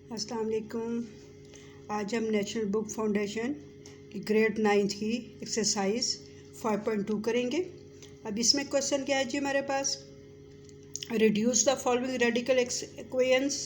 अस्सलाम वालेकुम। आज हम नेशनल बुक फाउंडेशन की ग्रेड 9 की एक्सरसाइज 5.2 करेंगे। अब इसमें क्वेश्चन क्या है जी हमारे पास, reduce the following radical equations.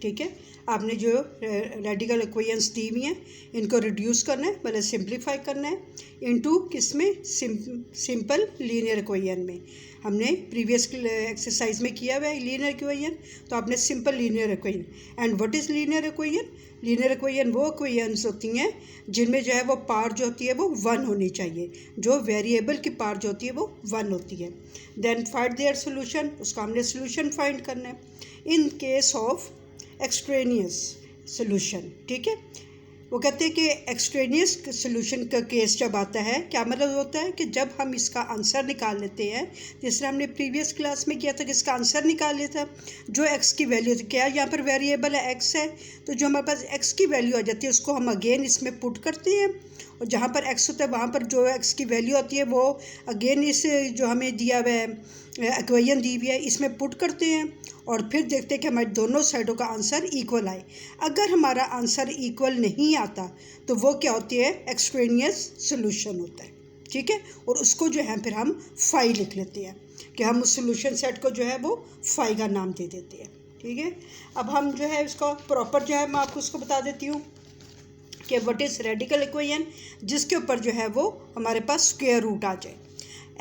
ठीक है, आपने जो रेडिकल इक्वेशंस दी हुई हैं इनको रिड्यूस करना है, मतलब सिंप्लीफाई करना है इनटू किस में, सिंपल लीनियर इक्वेशन में। हमने प्रीवियस एक्सरसाइज में किया हुआ है लीनियर इक्वेशन, तो आपने simple linear equation. And what is linear equation? Linear equation वो इक्वेशंस होती हैं जिनमें जो है वो पार जो होती है वो 1 होनी चाहिए, जो वेरिएबल की पार जो होती है वो 1 होती है। देन फाइंड देयर सोल्यूशन, उसका हमने सोल्यूशन फाइंड करना है in case of extraneous solution. ठीक है, वो कहते हैं कि एक्सट्रेनियस सोल्यूशन का केस जब आता है, क्या मतलब होता है कि जब हम इसका आंसर निकाल लेते हैं, जिस तरह हमने प्रीवियस क्लास में किया था कि इसका आंसर निकाल लेता, जो एक्स की वैल्यू क्या यहाँ पर वेरिएबल है एक्स है, तो जो हमारे पास एक्स की वैल्यू आ जाती है उसको हम अगेन इसमें पुट करते हैं, और जहाँ पर एक्स होता है वहाँ पर जो एक्स की वैल्यू आती है वो अगेन इस जो हमें दिया हुआ है इक्वेशन दी हुई है इसमें पुट करते हैं, और फिर देखते हैं कि हमारे दोनों साइडों का आंसर इक्वल आए। अगर हमारा आंसर इक्वल नहीं आता तो वो क्या होती है, एक्सट्रेनियस सोल्यूशन होता है। ठीक है, और उसको जो है फिर हम फाई लिख लेते हैं कि हम उस सोल्यूशन सेट को जो है वो फाई का नाम दे देते हैं। ठीक है, अब हम जो है इसका प्रॉपर जो है मैं आपको उसको बता देती हूँ कि व्हाट इज़ रेडिकल इक्वेशन, जिसके ऊपर जो है वो हमारे पास स्क्वायर रूट आ जाए।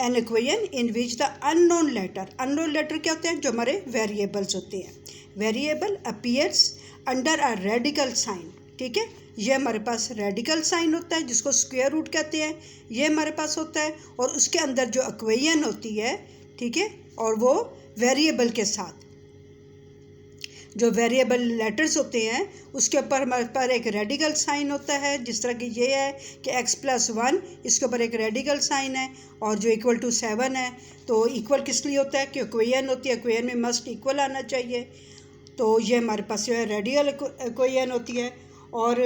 An equation in which the unknown letter क्या होते हैं, जो हमारे वेरिएबल्स होते हैं। Variable appears under a radical sign. ठीक है, ये हमारे पास रेडिकल साइन होता है जिसको स्क्वायर रूट कहते हैं, ये हमारे पास होता है, और उसके अंदर जो इक्वेशन होती है, ठीक है, और वो वेरिएबल के साथ जो वेरिएबल लेटर्स होते हैं उसके ऊपर हमारे पास एक रेडिकल साइन होता है, जिस तरह की ये है कि x+1, इसके ऊपर एक रेडिकल साइन है, और जो इक्वल टू 7 है, तो इक्वल किस लिए होता है कि इक्वेशन होती है, इक्वेशन में मस्ट इक्वल आना चाहिए, तो ये हमारे पास जो है रेडिकल इक्वेशन होती है। और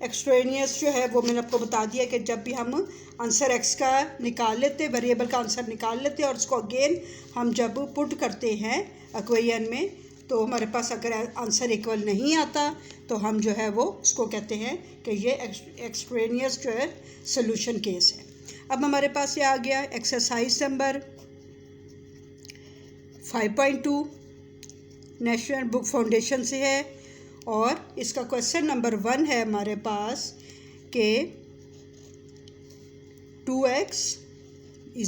एक्सट्रेनियस जो है वो मैंने आपको बता दिया कि जब भी हम आंसर एक्स का निकाल लेते, वेरिएबल का आंसर निकाल लेते हैं और उसको अगेन हम जब पुट करते हैं इक्वेशन में, तो हमारे पास अगर आंसर इक्वल नहीं आता तो हम जो है वो उसको कहते हैं कि ये एक्सट्रेनियस जो है सोल्यूशन केस है। अब हमारे पास ये आ गया exercise number 5.2 national book foundation से है, और इसका क्वेश्चन नंबर 1 है हमारे पास कि 2x =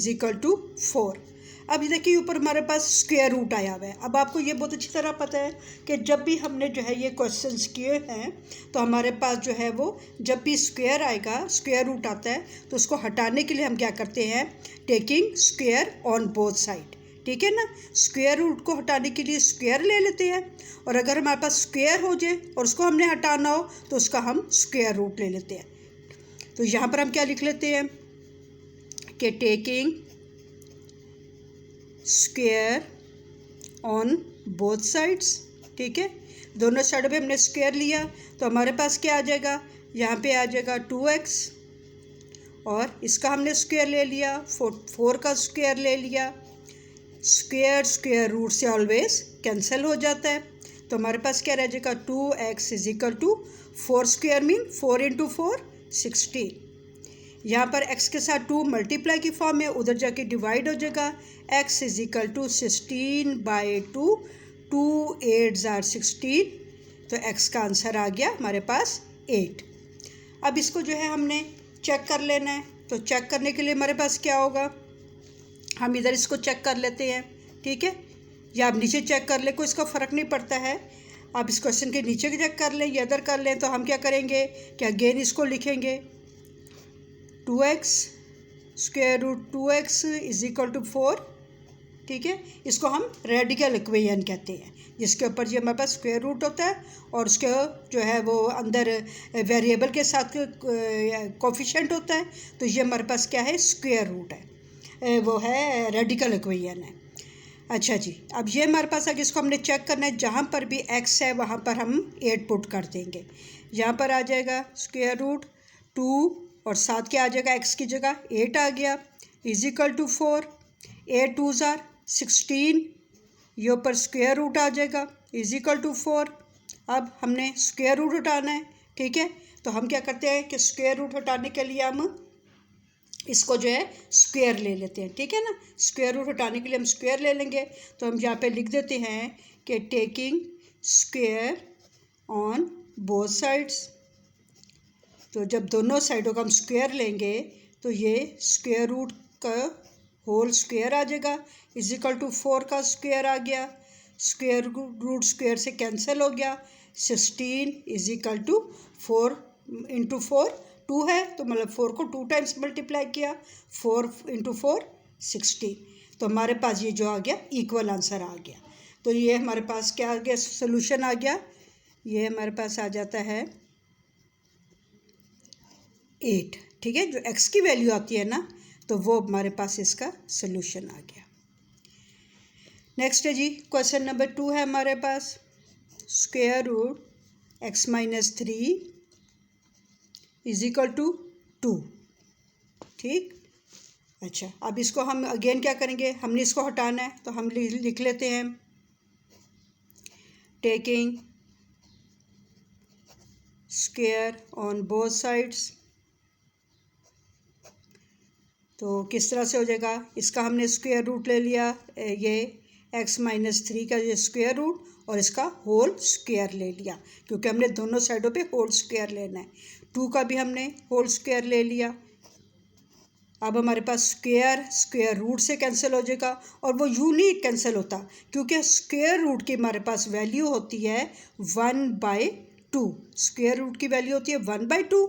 4। अब ये देखिए ऊपर हमारे पास स्क्वायर रूट आया हुआ है। अब आपको ये बहुत अच्छी तरह पता है कि जब भी हमने जो है ये क्वेश्चंस किए हैं तो हमारे पास जो है वो जब भी स्क्वायर आएगा, स्क्वायर रूट आता है, तो उसको हटाने के लिए हम क्या करते हैं, taking square on both side. ठीक है ना, स्क्वायर रूट को हटाने के लिए स्क्वायर ले लेते हैं, और अगर हमारे पास स्क्वायर हो जाए और उसको हमने हटाना हो तो उसका हम स्क्वायर रूट ले लेते हैं। तो यहाँ पर हम क्या लिख लेते हैं कि taking square on both sides. ठीक है, दोनों साइड पे हमने स्क्वायर लिया तो हमारे पास क्या आ जाएगा, यहाँ पे आ जाएगा 2x, और इसका हमने स्क्वायर ले लिया, 4 का स्क्वायर ले लिया। स्क्वायर रूट से ऑलवेज कैंसिल हो जाता है, तो हमारे पास क्या रह जाएगा, 2x = 4 स्क्वायर मीन 4 × 4 16। यहाँ पर x के साथ 2 मल्टीप्लाई की फॉर्म में, उधर जाके डिवाइड हो जाएगा, x = 16/2, 2 8s are 16, तो x का आंसर आ गया हमारे पास 8। अब इसको जो है हमने चेक कर लेना है, तो चेक करने के लिए हमारे पास क्या होगा, हम इधर इसको चेक कर लेते हैं। ठीक है, या आप नीचे चेक कर ले, कोई इसका फ़र्क नहीं पड़ता है, आप इस क्वेश्चन के नीचे चेक कर लें या इधर कर लें, तो हम क्या करेंगे कि अगेन इसको लिखेंगे 2x √2x = 4। ठीक है, इसको हम रेडिकल इक्वेशन कहते हैं, जिसके ऊपर जो हमारे पास स्क्वायर रूट होता है और उसके जो है वो अंदर वेरिएबल के साथ कोफिशिएंट होता है, तो ये हमारे पास क्या है, स्क्वायर रूट है, वो है रेडिकल इक्वेशन है। अच्छा जी, अब ये हमारे पास अगर इसको हमने चेक करना है, जहाँ पर भी x है वहाँ पर हम 8 पुट कर देंगे, यहाँ पर आ जाएगा √2 और साथ क्या आ जाएगा, x की जगह 8 आ गया, = 4, 8 2s are 16, ये ऊपर स्क्वायर रूट आ जाएगा, = 4, अब हमने स्क्वायर रूट हटाना है, ठीक है। तो हम क्या करते हैं कि स्क्वायर रूट हटाने के लिए हम इसको जो है स्क्वायर ले लेते हैं, ठीक है ना। स्क्वायर रूट हटाने के लिए हम स्क्वायर ले लेंगे। तो हम यहाँ पे लिख देते हैं कि taking square on both sides. तो जब दोनों साइडों का हम स्क्वायर लेंगे तो ये स्क्वायर रूट का होल स्क्वायर आ जाएगा, इज इक्वल टू 4 का स्क्वायर आ गया, स्क्वायर रूट स्क्वायर से कैंसिल हो गया। 16 इज इक्वल टू 4 इंटू 4 2 है, तो मतलब 4 को 2 टाइम्स मल्टीप्लाई किया, 4 इंटू 4 16। तो हमारे पास ये जो आ गया इक्वल आंसर आ गया। तो ये हमारे पास क्या आ गया, सोल्यूशन आ गया। ये हमारे पास आ जाता है 8, ठीक है। जो x की वैल्यू आती है ना, तो वो हमारे पास इसका सोल्यूशन आ गया। नेक्स्ट है जी, क्वेश्चन नंबर 2 है हमारे पास, square root x minus 3 is equal to 2, ठीक। अच्छा, अब इसको हम अगेन क्या करेंगे, हमने इसको हटाना है, तो हम लिख लेते हैं taking square on both sides. तो किस तरह से हो जाएगा, इसका हमने स्क्वायर रूट ले लिया, ये x माइनस 3 का ये स्क्वायर रूट और इसका होल स्क्वायर ले लिया, क्योंकि हमने दोनों साइडों पे होल स्क्वायर लेना है। 2 का भी हमने होल स्क्वायर ले लिया। अब हमारे पास स्क्वायर रूट से कैंसिल हो जाएगा, और वो यूं नहीं कैंसिल होता, क्योंकि स्क्वायर रूट की हमारे पास वैल्यू होती है 1/2। स्क्वायर रूट की वैल्यू होती है 1/2।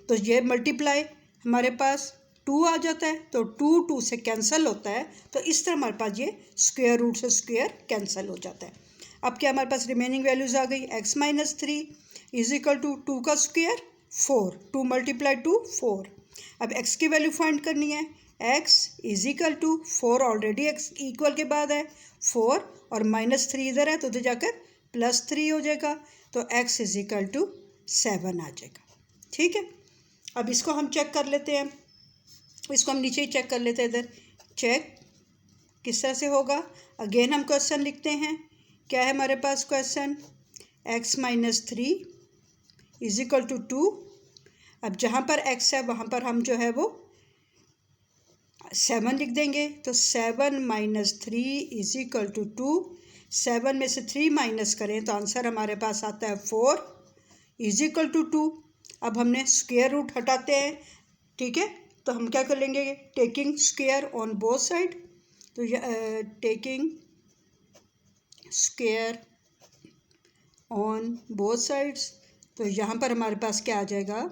तो ये मल्टीप्लाई हमारे पास 2 आ जाता है, तो 2 से कैंसिल होता है। तो इस तरह हमारे पास ये स्क्वायर रूट से स्क्वायर कैंसिल हो जाता है। अब क्या हमारे पास रिमेनिंग वैल्यूज़ आ गई, x minus 3 is equal to 2 का स्क्वायर 4, 2 मल्टीप्लाई 2 4। अब x की वैल्यू फाइंड करनी है, x is equal to 4, already x equal के बाद है 4 और -3 इधर है, तो उधर जाकर +3 हो जाएगा। तो x इज इक्वल टू 7 आ जाएगा, ठीक है। अब इसको हम चेक कर लेते हैं, इसको हम नीचे ही चेक कर लेते हैं। इधर चेक किस तरह से होगा, अगेन हम क्वेश्चन लिखते हैं। क्या है हमारे पास question, x minus 3 is equal to 2। अब जहाँ पर x है वहाँ पर हम जो है वो 7 लिख देंगे। तो 7 माइनस 3 इज इक्वल टू 2। 7 में से 3 माइनस करें तो आंसर हमारे पास आता है 4 इज इक्वल टू 2। अब हमने स्क्वायर रूट हटाते हैं, ठीक है। तो हम क्या कर लेंगे, taking square on both side. तो taking square on both sides, तो यहाँ पर हमारे पास क्या आ जाएगा,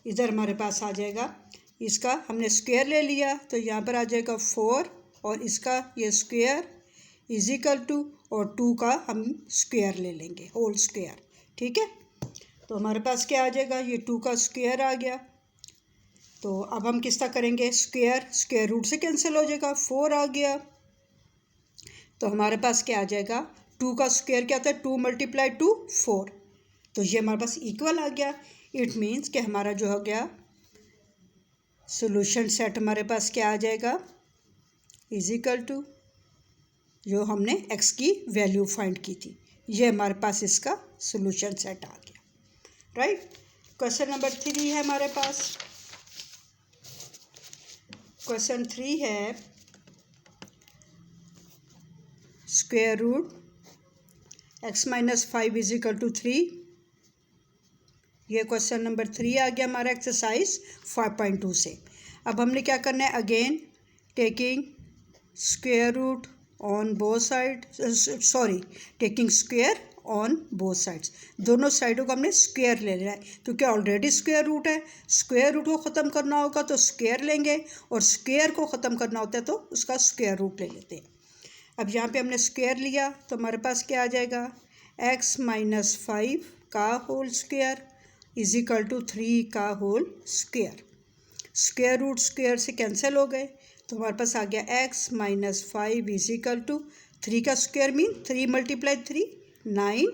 इधर हमारे पास आ जाएगा, इसका हमने स्क्वायर ले लिया, तो यहाँ पर आ जाएगा 4 और इसका ये स्क्वायर इज इक्वल टू, और 2 का हम स्क्वायर ले लेंगे, होल स्क्वायर, ठीक है। तो हमारे पास क्या आ जाएगा, ये 2 का स्क्वायर आ गया। तो अब हम किस तरह करेंगे, स्क्वायर रूट से कैंसिल हो जाएगा, 4 आ गया। तो हमारे पास क्या आ जाएगा, 2 का स्क्वायर क्या होता है, 2 मल्टीप्लाई 2 4। तो ये हमारे पास इक्वल आ गया। इट मीन्स कि हमारा जो हो गया सॉल्यूशन सेट हमारे पास क्या आ जाएगा, इज इक्वल टू जो हमने x की वैल्यू फाइंड की थी, ये हमारे पास इसका सॉल्यूशन सेट आ गया, राइट। क्वेश्चन नंबर 3 है हमारे पास। क्वेश्चन 3 है square root x minus 5 is equal to 3। ये क्वेश्चन नंबर 3 आ गया हमारा एक्सरसाइज 5.2 से। अब हमने क्या करना है, again taking square root on both side, taking square on both sides, दोनों साइडों को हमने स्क्वायर ले लेना है, क्योंकि ऑलरेडी स्क्वायर रूट है। स्क्वायर रूट को ख़त्म करना होगा तो स्क्वायर लेंगे, और स्क्वायर को ख़त्म करना होता है तो उसका स्क्वायर रूट ले लेते हैं। अब यहाँ पे हमने स्क्वायर लिया, तो हमारे पास क्या आ जाएगा, x माइनस 5 का whole square is equal to 3 का whole square. Square root square से कैंसिल हो गए, तो हमारे पास आ गया x minus 5 is equal to 3 का square mean 3 multiply 3 9।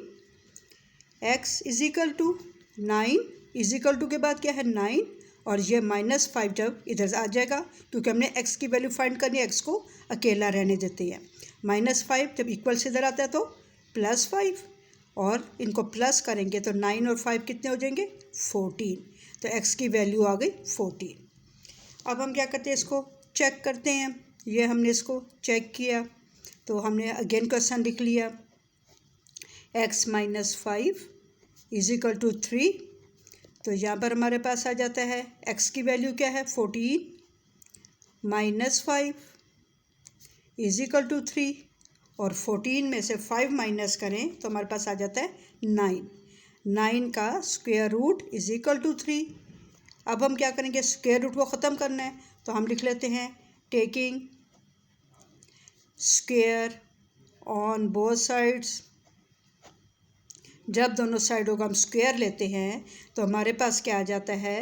x is equal to 9 is equal to के बाद क्या है 9, और ये -5 जब इधर आ जाएगा, क्योंकि हमने x की वैल्यू फाइंड करनी है, x को अकेला रहने देते हैं। -5 जब इक्वल से इधर आता है तो +5, और इनको प्लस करेंगे तो 9 और 5 कितने हो जाएंगे 14। तो x की वैल्यू आ गई 14। अब हम क्या करते हैं, इसको चेक करते हैं। ये हमने इसको चेक किया तो हमने अगेन क्वेश्चन लिख लिया, x - 5 = 3। तो यहाँ पर हमारे पास आ जाता है x की वैल्यू क्या है 14 - 5 = 3, और 14 में से 5 माइनस करें तो हमारे पास आ जाता है 9। 9 का स्क्वायर रूट = 3। अब हम क्या करेंगे, स्क्वायर रूट को ख़त्म करना है तो हम लिख लेते हैं taking square on both sides. जब दोनों साइडों का हम स्क्वायर लेते हैं तो हमारे पास क्या आ जाता है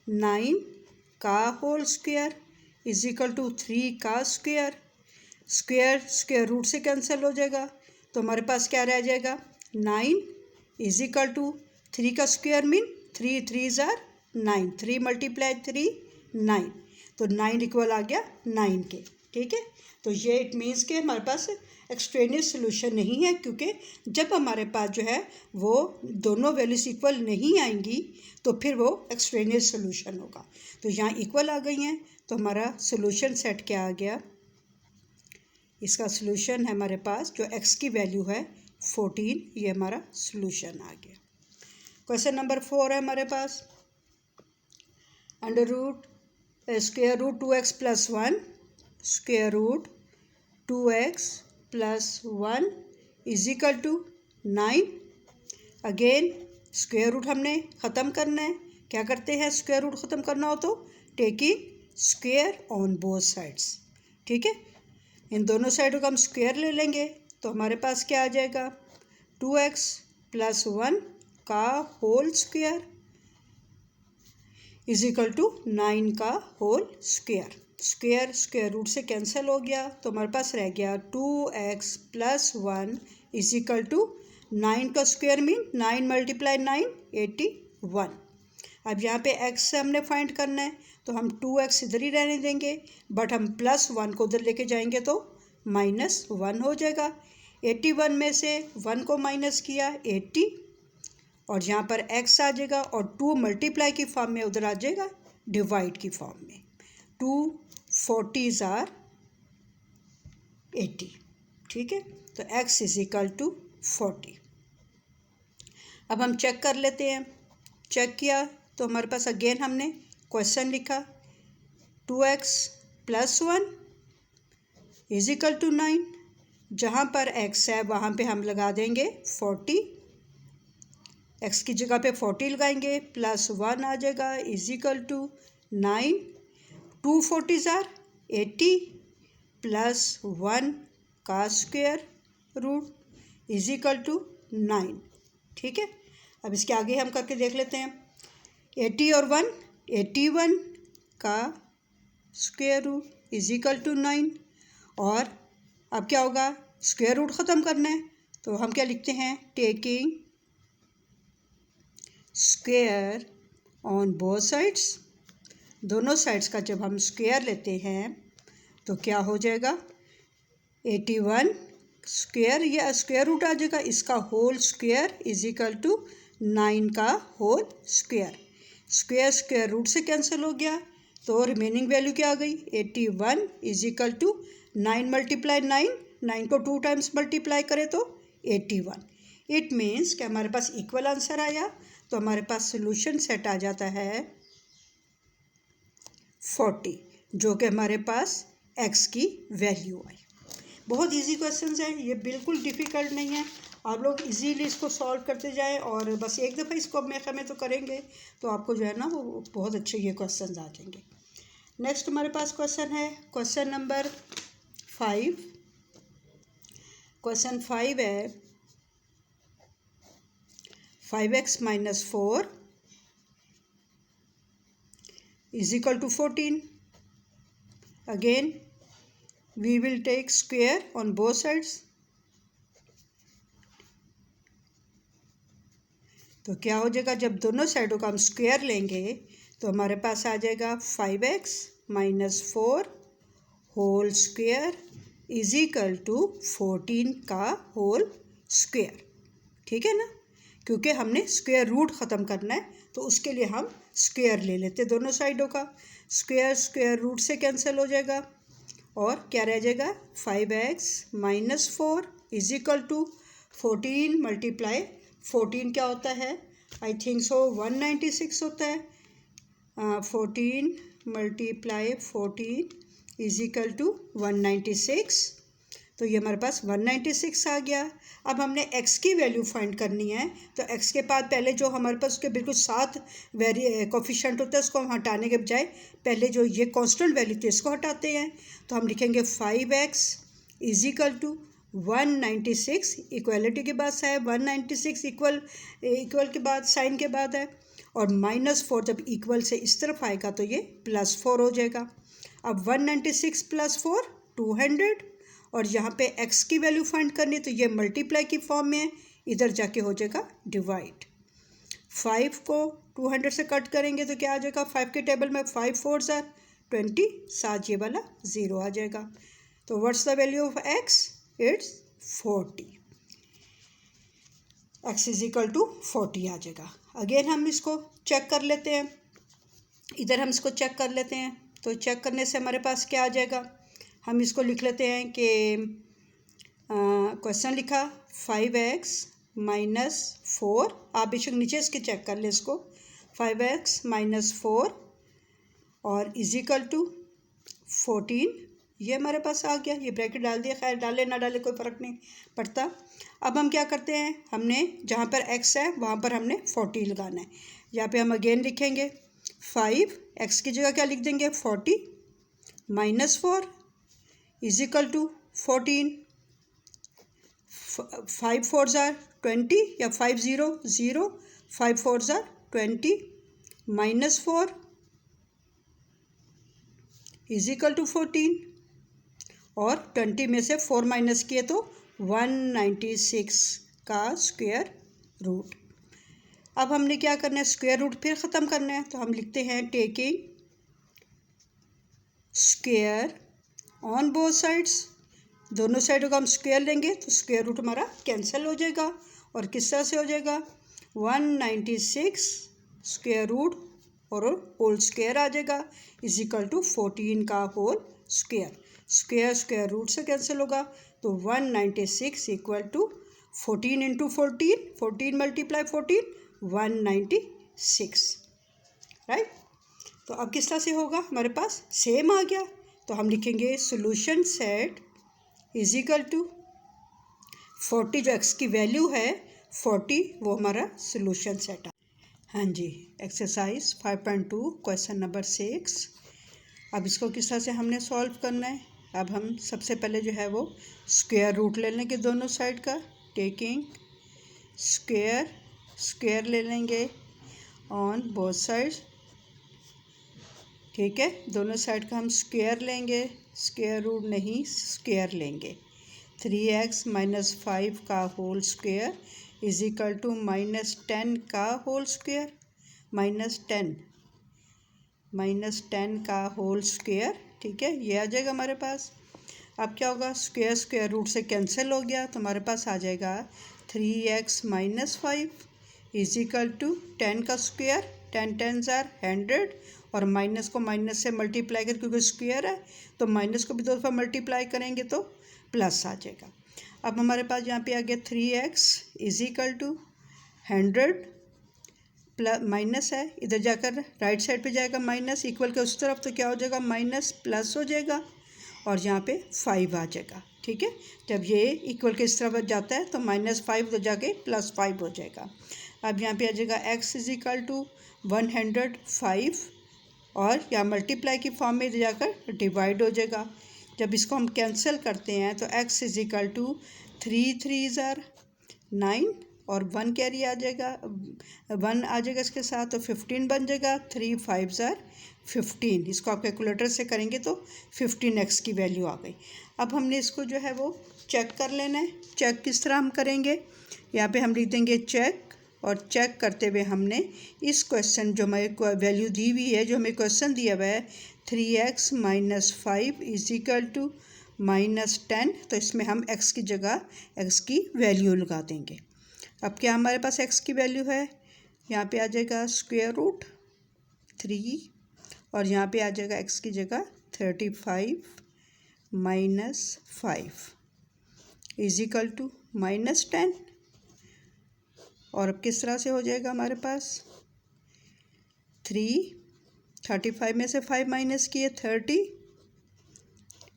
9 का होल स्क्वायर = 3 का स्क्वायर। स्क्वायर रूट से कैंसिल हो जाएगा तो हमारे पास क्या रह जाएगा 9 = 3 का स्क्वायर मीन 3 3 = 9, 3 × 3 9, तो 9 इक्वल आ गया 9 के। ठीक है, तो ये इट मीन्स कि हमारे पास एक्सट्रेनियस सोल्यूशन नहीं है, क्योंकि जब हमारे पास जो है वो दोनों वैल्यूज इक्वल नहीं आएंगी तो फिर वो एक्सट्रेनियस सोल्यूशन होगा। तो यहाँ इक्वल आ गई हैं तो हमारा सोल्यूशन सेट क्या आ गया, इसका सोल्यूशन है हमारे पास जो x की वैल्यू है 14, ये हमारा सोल्यूशन आ गया। क्वेश्चन नंबर 4 है हमारे पास, under root square root 2x + 1 square root 2x + 1 = 9। Again square root हमने ख़त्म करना है। क्या करते हैं, स्क्वायर रूट ख़त्म करना हो तो taking square on both sides. ठीक है, इन दोनों साइडों का हम स्क्वायर ले लेंगे तो हमारे पास क्या आ जाएगा 2x + 1 का होल स्क्वायर = 9 का होल स्क्वायर। स्क्वायर रूट से कैंसिल हो गया तो हमारे पास रह गया 2x + 1 = 9 का स्क्वायर मीन 9 × 9 81। अब यहाँ पे x से हमने फाइंड करना है तो हम 2x इधर ही रहने देंगे, बट हम +1 को उधर लेके जाएंगे तो -1 हो जाएगा। 81 में से 1 को माइनस किया 80, और यहाँ पर x आ जाएगा और 2 मल्टीप्लाई की फॉर्म में उधर आ जाएगा डिवाइड की फॉर्म में। 2 40s = 80। ठीक है, तो x = 40। अब हम चेक कर लेते हैं। चेक किया तो हमारे पास अगेन हमने क्वेश्चन लिखा 2x + 1 = 9। जहाँ पर x है वहाँ पे हम लगा देंगे 40, x की जगह पे 40 लगाएंगे, +1 आ जाएगा = 9। 2 40s = 80 + 1 का स्क्वायर रूट = 9। ठीक है, अब इसके आगे हम करके देख लेते हैं। 80 और 1 81 का स्क्वायर रूट = 9। और अब क्या होगा, स्क्वायर रूट ख़त्म करना है तो हम क्या लिखते हैं taking square on both sides. दोनों साइड्स का जब हम स्क्वायर लेते हैं तो क्या हो जाएगा 81 स्क्वायर, या स्क्वायर रूट आ जाएगा इसका होल स्क्वायर = 9 का होल स्क्वायर। स्क्वायर रूट से कैंसिल हो गया तो रिमेनिंग वैल्यू क्या आ गई 81 = 9 × 9, 9 को 2 टाइम्स मल्टीप्लाई करें तो 81। इट मीन्स कि हमारे पास इक्वल आंसर आया, तो हमारे पास सोल्यूशन सेट आ जाता है 40, जो कि हमारे पास x की वैल्यू आई। बहुत इजी क्वेश्चंस हैं, ये बिल्कुल डिफ़िकल्ट नहीं है। आप लोग इजीली इसको सॉल्व करते जाएं और बस एक दफ़ा इसको हमें तो करेंगे तो आपको जो है ना वो बहुत अच्छे ये क्वेश्चंस आ जाएंगे। नेक्स्ट हमारे पास क्वेश्चन है क्वेश्चन नंबर 5। क्वेश्चन 5 है 5x - 4 = 14। Again we will take square on both sides। तो क्या हो जाएगा, जब दोनों साइडों का हम स्क्वायर लेंगे तो हमारे पास आ जाएगा 5x - 4 whole square is equal to 14 का होल स्क्वायर। ठीक है ना, क्योंकि हमने स्क्वायर रूट ख़त्म करना है तो उसके लिए हम स्क्वायर ले लेते हैं दोनों साइडों का। स्क्वायर स्क्वायर रूट से कैंसिल हो जाएगा और क्या रह जाएगा 5x minus 4 is equal to 14 multiply 14 क्या होता है, आई थिंक सो 196 होता है। 14 मल्टीप्लाई 14 इज इक्वल टू 196, तो ये हमारे पास 196 आ गया। अब हमने x की वैल्यू फाइंड करनी है, तो x के बाद पहले जो हमारे पास उसके बिल्कुल साथ कोफिशिएंट होता है उसको हम हटाने के बजाय पहले जो ये कांस्टेंट वैल्यू थी इसको हटाते हैं। तो हम लिखेंगे 5x is equal to 196, equality के बाद है 196 इक्वल के बाद साइन के बाद है, और -4 जब इक्वल से इस तरफ आएगा तो ये +4 हो जाएगा। अब 196 + 4 200, और यहाँ पे x की वैल्यू फाइंड करनी है तो ये मल्टीप्लाई की फॉर्म में है, इधर जाके हो जाएगा डिवाइड। 5 को 200 से कट करेंगे तो क्या आ जाएगा, 5 के टेबल में 5 4 ज़ार 20, साथ ये वाला 0 आ जाएगा। तो what's the value of x, it's 40। x is equal to 40 आ जाएगा। अगेन हम इसको चेक कर लेते हैं, इधर हम इसको चेक कर लेते हैं। तो चेक करने से हमारे पास क्या आ जाएगा, हम इसको लिख लेते हैं कि क्वेश्चन लिखा 5x माइनस 4, आप बेशक नीचे इसके चेक कर ले इसको, 5x माइनस 4 और इज इक्वल टू 14, ये हमारे पास आ गया। ये ब्रैकेट डाल दिया, खैर डाले ना डाले कोई फ़र्क नहीं पड़ता। अब हम क्या करते हैं, हमने जहाँ पर x है वहाँ पर हमने 40 लगाना है। यहाँ पे हम अगेन लिखेंगे 5, x की जगह क्या लिख देंगे 40 माइनस 4 इज इक्वल टू 14, 5 4 ज़ार 20 या 5 0 0, 5 4 ज़ार 20 माइनस 4 इज इक्वल टू 14, और 20 में से 4 माइनस किए तो 196 का स्क्वायर रूट। अब हमने क्या करना है, स्क्वायर रूट फिर ख़त्म करना है, तो हम लिखते हैं taking square on both sides, दोनों साइडों का हम स्क्वायर लेंगे तो स्क्वायर रूट हमारा कैंसिल हो जाएगा, और किस तरह से हो जाएगा 196 स्क्वायर रूट और होल स्क्वायर आ जाएगा इज इक्वल टू 14 का whole square. Square square root से कैंसिल होगा तो 196 equal to 14 into 14, 14 multiply 14 196, right. तो अब किस तरह से होगा, हमारे पास सेम आ गया, तो हम लिखेंगे solution set is equal to 40, जो x की वैल्यू है 40 वो हमारा सोल्यूशन सेट है। हाँ जी, एक्सरसाइज 5.2 क्वेश्चन नंबर 6। अब इसको किस तरह से हमने सॉल्व करना है, अब हम सबसे पहले जो है वो स्क्वायर रूट ले लेंगे दोनों साइड का, टेकिंग स्क्वायर स्क्वायर ले लेंगे ऑन बोथ साइड्स। ठीक है, दोनों साइड का हम स्क्वायर लेंगे, स्क्वायर रूट नहीं स्क्वायर लेंगे। 3x माइनस 5 का whole square is equal to -10 का होल स्क्वायर, माइनस टेन का होल स्क्वायर। ठीक है, ये आ जाएगा हमारे पास। अब क्या होगा, स्क्वायर स्क्वायर रूट से कैंसिल हो गया तो हमारे पास आ जाएगा 3x minus 5 is equal to 10 का स्क्वायर, 10 10 ज़ार 100, और माइनस को माइनस से मल्टीप्लाई कर, क्योंकि स्क्वायर है तो माइनस को भी 2 दफ़ा मल्टीप्लाई करेंगे तो प्लस आ जाएगा। अब हमारे पास यहाँ पे आ गया 3x is equal to 100 plus minus है, इधर जाकर राइट साइड पे जाएगा माइनस, इक्वल के उस तरफ तो क्या हो जाएगा माइनस प्लस हो जाएगा, और यहाँ पे 5 आ जाएगा। ठीक है, जब ये इक्वल के इस तरफ जाता है तो -5 तो जाके +5 हो जाएगा। अब यहाँ पे आ जाएगा x इज इक्वल टू 105, और यहाँ मल्टीप्लाई की फॉर्म में जाकर डिवाइड हो जाएगा। जब इसको हम कैंसिल करते हैं तो x इज इक्वल टू 3 3 ज़ार 9, और 1 कैरी आ जाएगा, 1 आ जाएगा इसके साथ, तो 15 बन जाएगा। 3 5 ज़ार 15, इसको आप कैलकुलेटर से करेंगे तो 15x की वैल्यू आ गई। अब हमने इसको जो है वो चेक कर लेना है। चेक किस तरह हम करेंगे, यहाँ पे हम लिख देंगे चेक, और चेक करते हुए हमने इस क्वेश्चन जो हमें वैल्यू दी हुई है, जो हमें क्वेश्चन दिया हुआ है 3x minus 5 is equal to -10, तो इसमें हम x की जगह x की वैल्यू लगा देंगे। अब क्या हमारे पास x की वैल्यू है, यहाँ पे आ जाएगा √3 और यहाँ पे आ जाएगा x की जगह 35 - 5 इजिकल टू -10। और अब किस तरह से हो जाएगा हमारे पास 35 में से 5 माइनस किए 30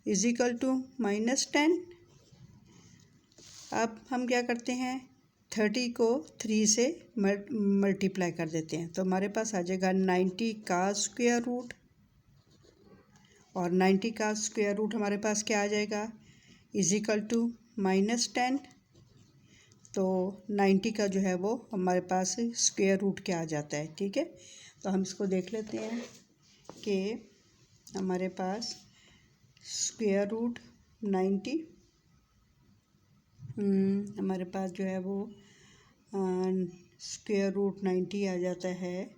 इजिकल टू -10। अब हम क्या करते हैं, 30 को 3 से मल्टीप्लाई कर देते हैं, तो हमारे पास आ जाएगा 90 का स्क्वायर रूट। और 90 का स्क्वायर रूट हमारे पास क्या आ जाएगा, इजिकल टू -10। तो 90 का जो है वो हमारे पास स्क्वायर रूट क्या आ जाता है। ठीक है, तो हम इसको देख लेते हैं कि हमारे पास स्क्वायर रूट 90 हमारे पास जो है वो स्क्वायर रूट 90 आ जाता है,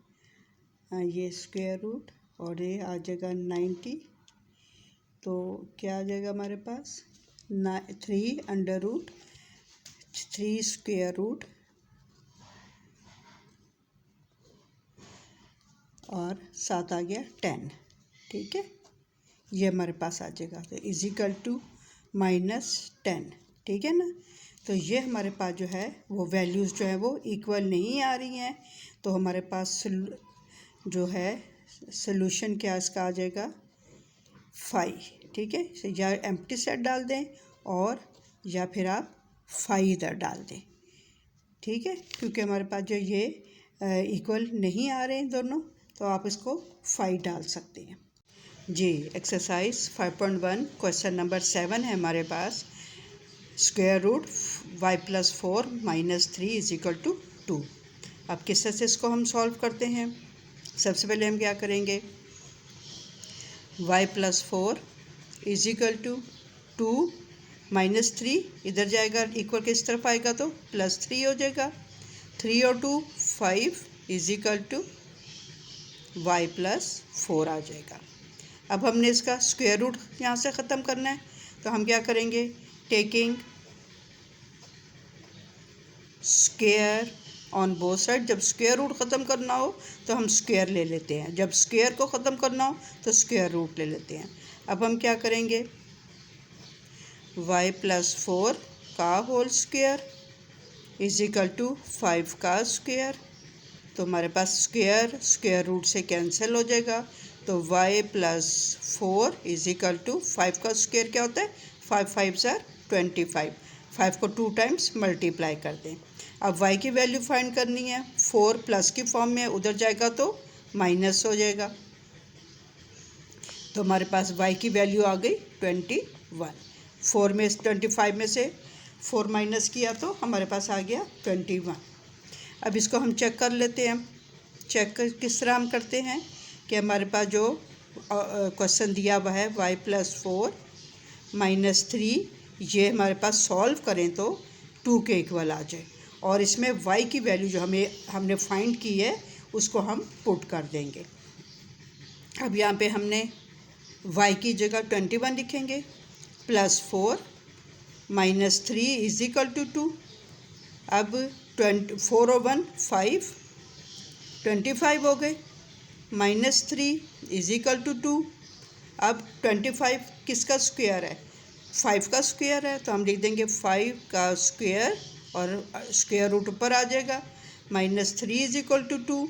ये स्क्वायर रूट और ये आ जाएगा 90। तो क्या आ जाएगा हमारे पास 3 स्क्वायर रूट और 7 आ गया 10। ठीक है, ये हमारे पास आ जाएगा, तो इजिकल टू -10। ठीक है ना, तो ये हमारे पास जो है वो वैल्यूज़ जो है वो इक्वल नहीं आ रही हैं, तो हमारे पास जो है सॉल्यूशन क्या इसका आ जाएगा 5। ठीक है, या एम्प्टी सेट डाल दें और या फिर आप 5 इधर डाल दें। ठीक है, क्योंकि हमारे पास जो ये इक्वल नहीं आ रहे हैं दोनों, तो आप इसको 5 डाल सकते हैं जी। एक्सरसाइज 5.1 क्वेश्चन नंबर 7 है हमारे पास, square root y + 4 - 3 equal to 2। अब किस तरह से इसको हम सॉल्व करते हैं, सबसे पहले हम क्या करेंगे, y + 4 इजिकल टू 2 - 3 इधर जाएगा, इक्वल किस तरफ आएगा तो +3 हो जाएगा। 3 और 2 5 इजिकल टू y + 4 आ जाएगा। अब हमने इसका स्क्वायर रूट यहाँ से ख़त्म करना है, तो हम क्या करेंगे, taking square on both side. जब स्क्वायर रूट ख़त्म करना हो तो हम स्क्वायर ले लेते हैं, जब स्क्वायर को ख़त्म करना हो तो स्क्वायर रूट ले लेते हैं। अब हम क्या करेंगे, y + 4 का होल स्क्वायर इजिकल टू 5 का स्क्वायर। तो हमारे पास स्क्वायर रूट से कैंसिल हो जाएगा, तो y + 4 इजिकल टू 5 का स्क्वायर क्या होता है, 5 5 = 25। 5 को 2 टाइम्स मल्टीप्लाई कर दें। अब y की वैल्यू फाइंड करनी है, 4 प्लस की फॉर्म में, उधर जाएगा तो माइनस हो जाएगा, तो हमारे पास y की वैल्यू आ गई 21। 4 में 25 में से 4 माइनस किया तो हमारे पास आ गया 21। अब इसको हम चेक कर लेते हैं। चेक किस तरह हम करते हैं कि हमारे पास जो क्वेश्चन दिया हुआ है y + 4 - 3, ये हमारे पास सॉल्व करें तो 2 के इक्वल आ जाए, और इसमें y की वैल्यू जो हमने फाइंड की है उसको हम पुट कर देंगे। अब यहाँ पे हमने y की जगह 21 लिखेंगे, +4 - 3 इजिकल टू 2। अब 4 और 1 5 25 हो गए, -3 इजिकल टू 2। अब 25 किसका स्क्वायर है, 5 का स्क्वायर है, तो हम लिख देंगे 5 का स्क्वायर और स्क्वायर रूट ऊपर आ जाएगा, -3 इजिकल टू 2।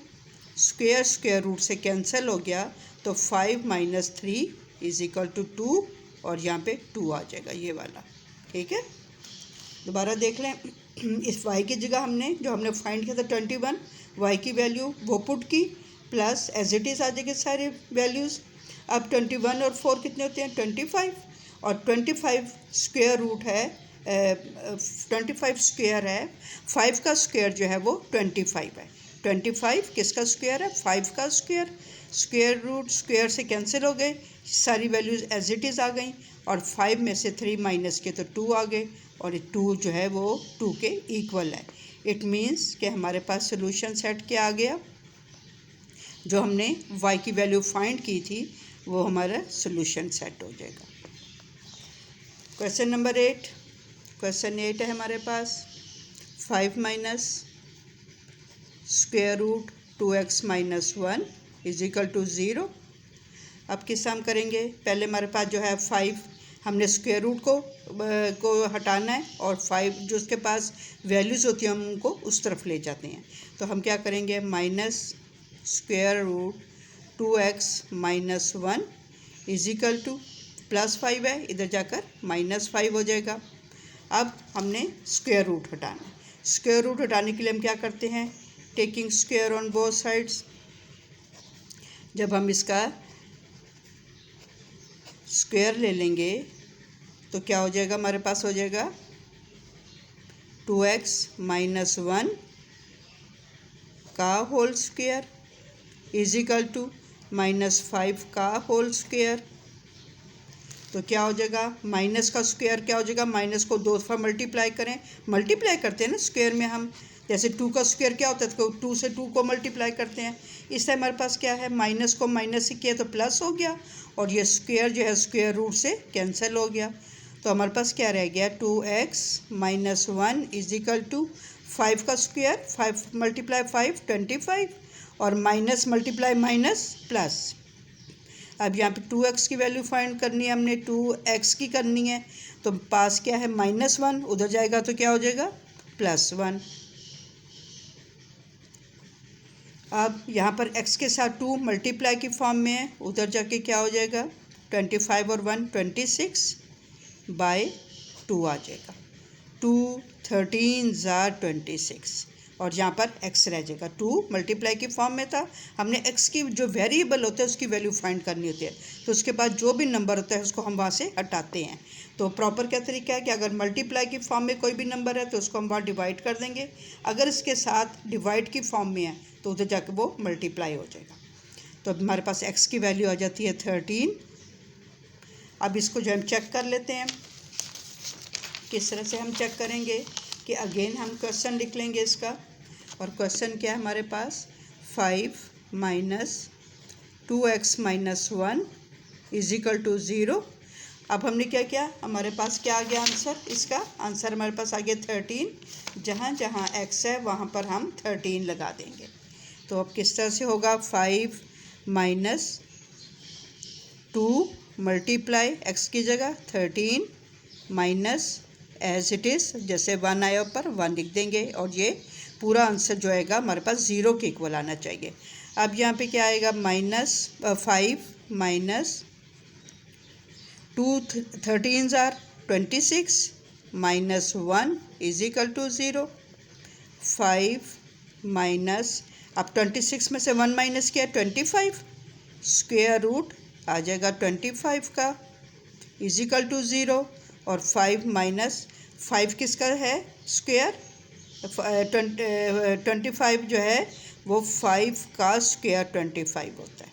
स्क्वायर रूट से कैंसिल हो गया, तो 5 - 3 इजिकल टू 2 और यहाँ पे 2 आ जाएगा, ये वाला। ठीक है, दोबारा देख लें। इस y की जगह हमने फाइंड किया था 21, y की वैल्यू वो पुट की, प्लस एज इट इज़ आ जाएगी सारी वैल्यूज़। अब 21 और 4 कितने होते हैं, 25, और 25 स्क्वायर रूट है 25 स्क्वायर है, 5 का स्क्वायर जो है वो 25 है। 25 किसका स्क्वायर है, 5 का स्क्वायर। स्क्वायर रूट स्क्वायर से कैंसिल हो गए, सारी वैल्यूज़ एज इट इज़ आ गई, और 5 में से 3 माइनस किए तो 2 आ गए, और 2 जो है वो 2 के इक्वल है। इट मीन्स कि हमारे पास सोल्यूशन सेट क्या आ गया, जो हमने y की वैल्यू फाइंड की थी वो हमारा सोल्यूशन सेट हो जाएगा। क्वेश्चन नंबर 8, क्वेश्चन 8 है हमारे पास 5 minus square root 2x minus 1 is equal to 0। अब किस हम करेंगे, पहले हमारे पास जो है 5 हमने स्क्वायर रूट को हटाना है और 5 जो उसके पास वैल्यूज़ होती हैं हम उनको उस तरफ ले जाते हैं। तो हम क्या करेंगे, minus square root 2x minus 1 is equal to plus 5 है, इधर जाकर माइनस 5 हो जाएगा। अब हमने स्क्वायर रूट हटाना है। स्क्वायर रूट हटाने के लिए हम क्या करते हैं, taking square on both sides. जब हम इसका स्क्वायर ले लेंगे तो क्या हो जाएगा, हमारे पास हो जाएगा 2x माइनस 1 का whole square is equal to minus 5 का होल स्क्वायर। तो क्या हो जाएगा, माइनस का स्क्वायर क्या हो जाएगा, माइनस को 2 दफ़ा मल्टीप्लाई करें, मल्टीप्लाई करते हैं ना स्क्वायर में हम, जैसे 2 का स्क्वायर क्या होता है तो 2 से 2 को मल्टीप्लाई करते हैं। इस टाइम हमारे पास क्या है, माइनस को माइनस से किया तो प्लस हो गया और ये स्क्वायर जो है स्क्वायर रूट से कैंसिल हो गया। तो हमारे पास क्या रह गया, 2x minus 1 is equal to 5 का स्क्वायर, 5 मल्टीप्लाई 5 25 और माइनस मल्टीप्लाई माइनस प्लस। अब यहाँ पे 2x की वैल्यू फाइंड करनी है हमने, 2x की करनी है। तो पास क्या है -1, उधर जाएगा तो क्या हो जाएगा +1। अब यहाँ पर x के साथ 2 मल्टीप्लाई की फॉर्म में है, उधर जाके क्या हो जाएगा 25 और 1 26/2 आ जाएगा। 2 13 26 और यहाँ पर x रह जाएगा। 2 मल्टीप्लाई की फॉर्म में था, हमने x की जो वेरिएबल होता है उसकी वैल्यू फाइंड करनी होती है, तो उसके बाद जो भी नंबर होता है उसको हम वहाँ से हटाते हैं। तो प्रॉपर क्या तरीका है कि अगर मल्टीप्लाई की फॉर्म में कोई भी नंबर है तो उसको हम वहाँ डिवाइड कर देंगे, अगर इसके साथ डिवाइड की फॉर्म में है तो उधर जाकर वो मल्टीप्लाई हो जाएगा। तो अब हमारे पास x की वैल्यू आ जाती है 13। अब इसको जो हम चेक कर लेते हैं, किस तरह से हम चेक करेंगे कि अगेन हम क्वेश्चन लिख लेंगे इसका, और क्वेश्चन क्या है हमारे पास, 5 minus 2x minus 1 is equal to 0। अब हमने क्या किया, हमारे पास क्या आ गया आंसर, इसका आंसर हमारे पास आ गया 13। जहाँ जहाँ x है वहाँ पर हम 13 लगा देंगे। तो अब किस तरह से होगा, 5 माइनस 2 मल्टीप्लाई x की जगह 13 माइनस एज इट इज़, जैसे 1 आया ऊपर 1 लिख देंगे और ये पूरा आंसर जो आएगा हमारे पास 0 के इक्वल आना चाहिए। अब यहाँ पे क्या आएगा, -5 minus 2 13 are 26 minus 1 is equal to 0। 5 minus, अब 26 में से 1 माइनस किया 25, स्क्वायर रूट आ जाएगा 25 का इज इक्वल टू 0। और 5 माइनस 5 किसका है स्क्वायर, 25 जो है वो 5 का स्क्वायर 25 होता है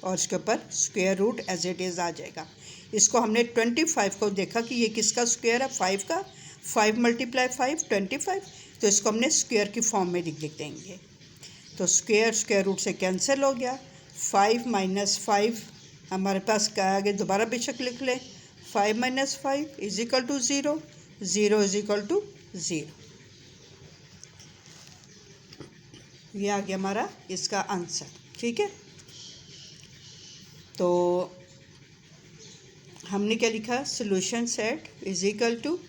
और इसके ऊपर square root as it is आ जाएगा। इसको हमने 25 को देखा कि ये किसका स्क्वायर है, 5 का, 5 मल्टीप्लाई 5 25, तो इसको हमने स्क्वायर की फॉर्म में लिख देंगे। तो स्क्वायर रूट से कैंसिल हो गया। 5 माइनस 5 हमारे पास क्या आगे, दोबारा बेशक लिख लें, 5 minus 5 is equal to 0, 0 is equal to 0। ये आ गया हमारा इसका आंसर, ठीक है। तो हमने क्या लिखा, solution set is equal to,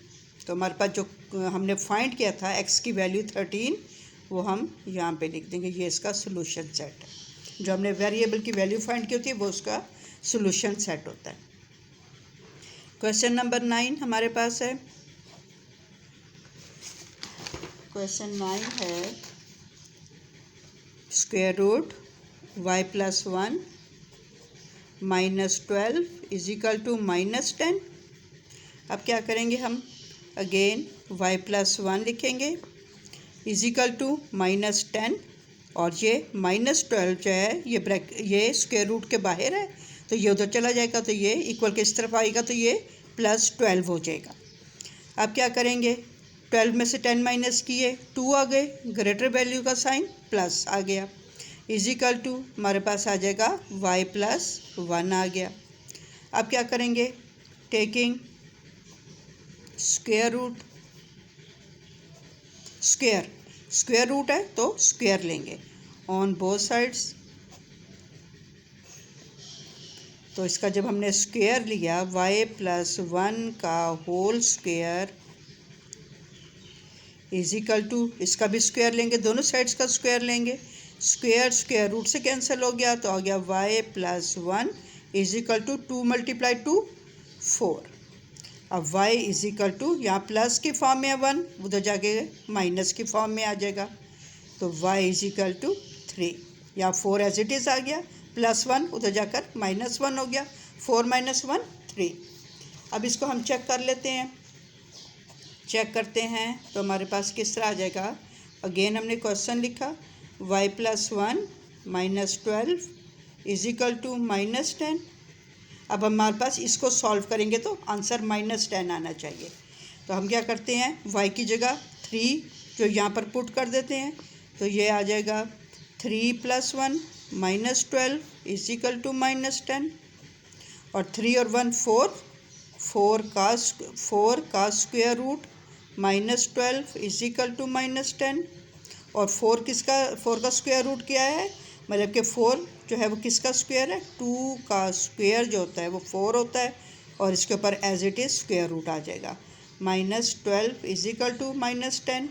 तो हमारे पास जो हमने फाइंड किया था x की वैल्यू 13, वो हम यहाँ पे लिख देंगे, ये इसका सोल्यूशन सेट है। जो हमने वेरिएबल की वैल्यू फाइंड की होती है वो उसका सोल्यूशन सेट होता है। क्वेश्चन नंबर 9 हमारे पास है। क्वेश्चन 9 है square root y plus 1 minus 12 is equal to -10। अब क्या करेंगे हम, अगेन y प्लस 1 लिखेंगे इज इक्वल टू -10 और ये -12 जो है ये स्क्वायर रूट के बाहर है तो ये उधर चला जाएगा, तो ये इक्वल के इस तरफ आएगा तो ये +12 हो जाएगा। अब क्या करेंगे, 12 में से 10 माइनस किए 2 आ गए, ग्रेटर वैल्यू का साइन प्लस आ गया, इज इक्वल टू हमारे पास आ जाएगा y प्लस 1 आ गया। अब क्या करेंगे, taking square root, square root है तो स्क्वायर लेंगे ऑन बोथ साइड्स। तो इसका जब हमने स्क्वायर लिया y+1 का whole square is equal to, इसका भी स्क्वायर लेंगे, दोनों साइड्स का स्क्वायर लेंगे। स्क्वायर स्क्वायर रूट से कैंसिल हो गया तो आ गया y+1 इज इक्वल टू 2 × 2 4। अब y इज इक्वल टू, यहाँ प्लस की फॉर्म में है 1, उधर जाके माइनस की फॉर्म में आ जाएगा। तो y इज इक्वल टू 3, यहाँ 4 एज इट इज़ आ गया, +1 उधर जाकर -1 हो गया, 4 - 1 3। अब इसको हम चेक कर लेते हैं, चेक करते हैं तो हमारे पास किस तरह आ जाएगा। अगेन हमने क्वेश्चन लिखा y+1 -12 इज इक्वल टू -10। अब हमारे पास इसको सॉल्व करेंगे तो आंसर -10 आना चाहिए। तो हम क्या करते हैं, y की जगह 3 जो यहाँ पर पुट कर देते हैं, तो ये आ जाएगा 3 + 1 -12 इज इक्वल टू -10। और 3 और 1 4 का square root -12 is equal to -10। और 4 का स्क्वायर रूट क्या है, मतलब कि 4 जो है वो किसका स्क्वायर है, 2 का स्क्वायर जो होता है वो 4 होता है। और इसके ऊपर as it is square root आ जाएगा, -12 इज इक्वल टू -10।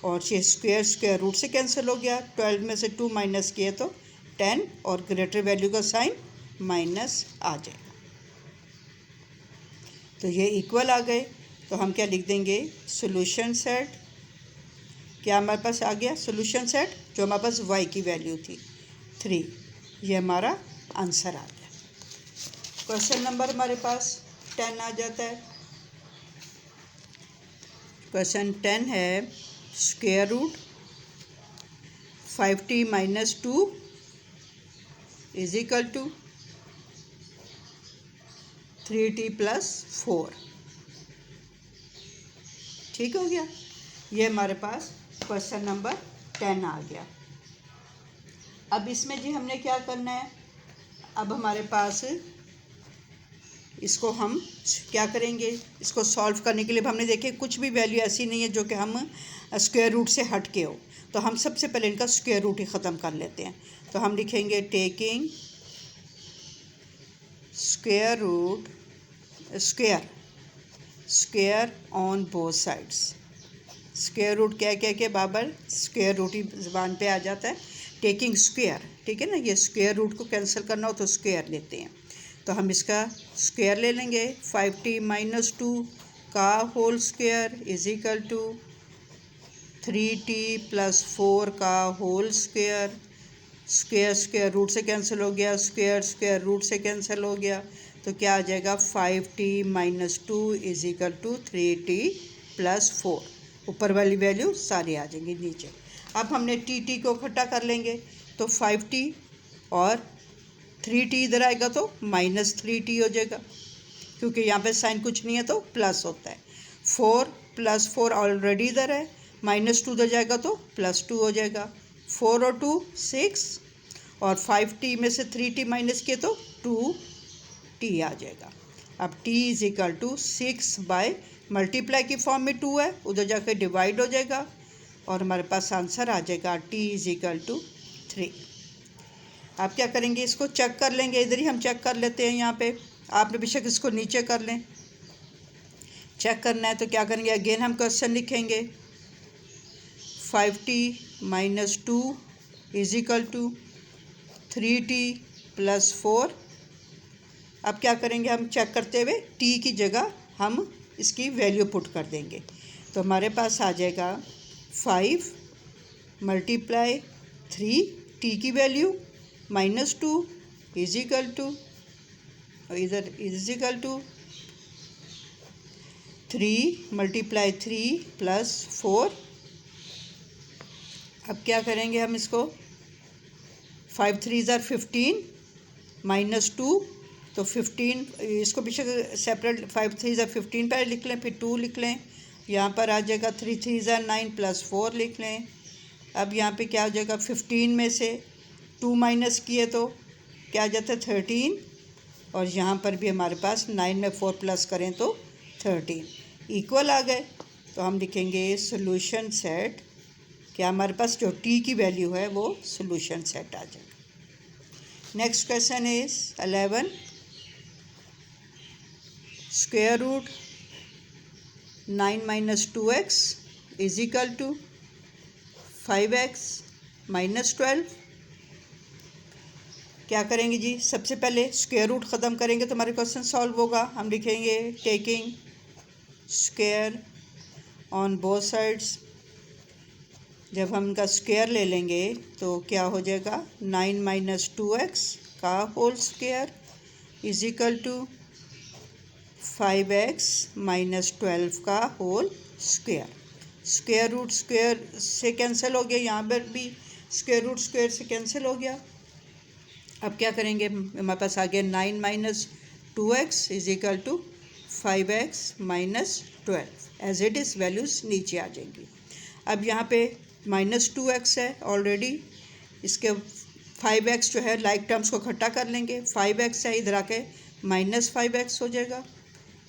और ये स्क्वायर रूट से कैंसिल हो गया, 12 में से 2 माइनस किए तो 10, और ग्रेटर वैल्यू का साइन माइनस आ जाएगा। तो ये इक्वल आ गए। तो हम क्या लिख देंगे, सोल्यूशन सेट। क्या हमारे पास आ गया सोल्यूशन सेट, जो हमारे पास y की वैल्यू थी 3, ये हमारा आंसर आ गया। क्वेश्चन नंबर हमारे पास 10 आ जाता है। क्वेश्चन 10 है square root 5t - 2 is equal to 3t + 4। ठीक हो गया, ये हमारे पास क्वेश्चन नंबर 10 आ गया। अब इसमें जी हमने क्या करना है, अब हमारे पास इसको हम क्या करेंगे, इसको सॉल्व करने के लिए हमने देखे कुछ भी वैल्यू ऐसी नहीं है जो कि हम स्क्वायर रूट से हट के हो। तो हम सबसे पहले इनका स्क्वायर रूट ही ख़त्म कर लेते हैं। तो हम लिखेंगे taking square root square on both sides. Square root क्या क्या क्या बाबर, स्क्वायर रूट ही ज़बान पे आ जाता है। टेकिंग स्क्वायर, ठीक है ना, ये स्क्वायर रूट को कैंसिल करना हो तो स्क्वायर लेते हैं। तो हम इसका स्क्वायर ले लेंगे, 5t - 2 का whole square is equal to 3t + 4 का होल स्क्वायर। स्क्वायर रूट से कैंसिल हो गया, स्क्वायर रूट से कैंसिल हो गया, तो क्या आ जाएगा 5t - 2 is equal to 3t + 4। ऊपर वाली वैल्यू सारी आ जाएंगी नीचे। अब हमने टी को इकट्ठा कर लेंगे, तो 5t और 3t इधर आएगा तो -3t हो जाएगा, क्योंकि यहाँ पे साइन कुछ नहीं है तो प्लस होता है। 4 + 4 ऑलरेडी इधर है, -2 उधर जाएगा तो +2 हो जाएगा। 4 और 2 6, और 5t में से 3t माइनस किए तो 2t आ जाएगा। अब t is equal to 6 by multiply की फॉर्म में 2 है, उधर जाकर डिवाइड हो जाएगा, और हमारे पास आंसर आ जाएगा t इज इक्वल टू 3। आप क्या करेंगे, इसको चेक कर लेंगे, इधर ही हम चेक कर लेते हैं। यहाँ पे आपने बेशक इसको नीचे कर लें, चेक करना है तो क्या करेंगे, अगेन हम क्वेश्चन लिखेंगे 5t - 2 is equal to 3t + 4। अब क्या करेंगे, हम चेक करते हुए t की जगह हम इसकी वैल्यू पुट कर देंगे। तो हमारे पास आ जाएगा 5 × 3 t की वैल्यू -2 इज इक्वल टू, इधर इज इक्वल टू 3 × 3 + 4। अब क्या करेंगे हम इसको, 5 3 = 15 -2, तो 15 इसको बेशक सेपरेट 5 3 = 15 पहले लिख लें, फिर 2 लिख लें, यहाँ पर आ जाएगा 3 3 = 9 + 4 लिख लें। अब यहाँ पे क्या हो जाएगा, 15 में से 2 माइनस किए तो क्या आ जाता है 13, और यहाँ पर भी हमारे पास 9 में 4 प्लस करें तो 13। इक्वल आ गए तो हम लिखेंगे सोल्यूशन सेट, क्या हमारे पास जो t की वैल्यू है वो सोल्यूशन सेट आ जाएगा। Next question is 11, square root 9 minus 2x is equal to 5x minus 12। क्या करेंगे जी, सबसे पहले स्क्वायर रूट ख़त्म करेंगे तो हमारे क्वेश्चन सॉल्व होगा। हम लिखेंगे taking square on both sides. जब हम इनका स्क्वायर ले लेंगे तो क्या हो जाएगा, 9 माइनस 2x का whole square is equal to 5x minus 12 का whole square. Square root square से कैंसिल हो गया, यहाँ पर भी स्क्वायर रूट स्क्वायर से कैंसिल हो गया। अब क्या करेंगे, हमारे पास आ गया 9 minus 2x is equal to 5x minus 12। As it is values नीचे आ जाएंगी। अब यहाँ पे -2x है ऑलरेडी, इसके 5x जो है लाइक टर्म्स को इकट्ठा कर लेंगे। 5x है, इधर आके -5x हो जाएगा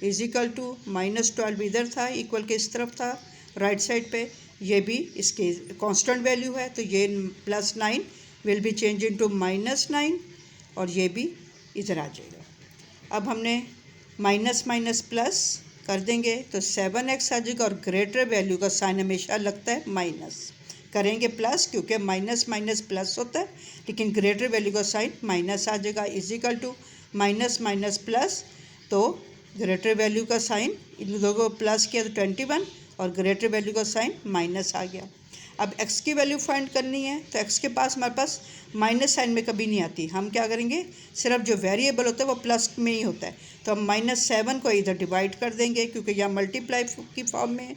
इज इक्वल टू -12 इधर था, इक्वल के इस तरफ था राइट साइड पे, ये भी इसके कांस्टेंट वैल्यू है तो ये +9 विल बी चेंज इनटू -9 और ये भी इधर आ जाएगा। अब हमने माइनस माइनस प्लस कर देंगे तो 7x आ जाएगा और ग्रेटर वैल्यू का साइन हमेशा लगता है माइनस, करेंगे प्लस क्योंकि माइनस माइनस प्लस होता है, लेकिन ग्रेटर वैल्यू का साइन माइनस आ जाएगा is equal to minus minus plus, तो ग्रेटर वैल्यू का साइन इन दोनों को प्लस किया तो 21 और ग्रेटर वैल्यू का साइन माइनस आ गया। अब x की वैल्यू फाइंड करनी है तो x के पास हमारे पास माइनस साइन में कभी नहीं आती, हम क्या करेंगे, सिर्फ जो वेरिएबल होता है वो प्लस में ही होता है, तो हम -7 को इधर डिवाइड कर देंगे क्योंकि यहाँ मल्टीप्लाई की फॉर्म में है,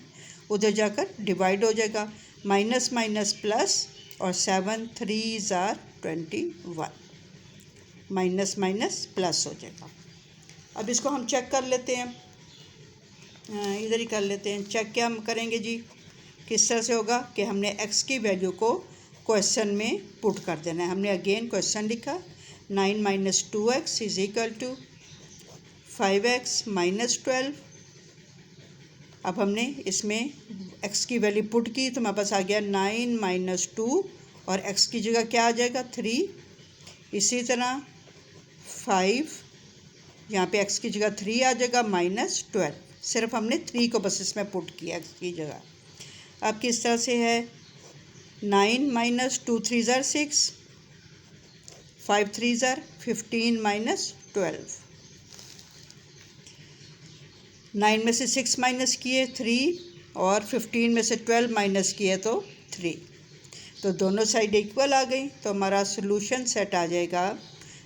उधर जाकर डिवाइड हो जाएगा, माइनस माइनस प्लस और 7 3 ज़ार 21, माइनस माइनस प्लस हो जाएगा। अब इसको हम चेक कर लेते हैं, इधर ही कर लेते हैं चेक। क्या हम करेंगे जी, किस तरह से होगा कि हमने x की वैल्यू को क्वेश्चन में पुट कर देना है। हमने अगेन क्वेश्चन लिखा 9 minus 2x is equal to 5x minus 12। अब हमने इसमें x की वैल्यू पुट की तो हमारे पास आ गया 9 माइनस 2 और x की जगह क्या आ जाएगा 3, इसी तरह 5, यहाँ पे x की जगह 3 आ जाएगा -12, सिर्फ हमने 3 को बस इसमें पुट किया x की जगह। अब किस तरह से है, 9 माइनस 2 3 ज़ार 6, 5 3 ज़ार 15 माइनस 12, 9 में से 6 माइनस किए 3 और 15 में से 12 माइनस किए तो 3, तो दोनों साइड इक्वल आ गई, तो हमारा सोल्यूशन सेट आ जाएगा।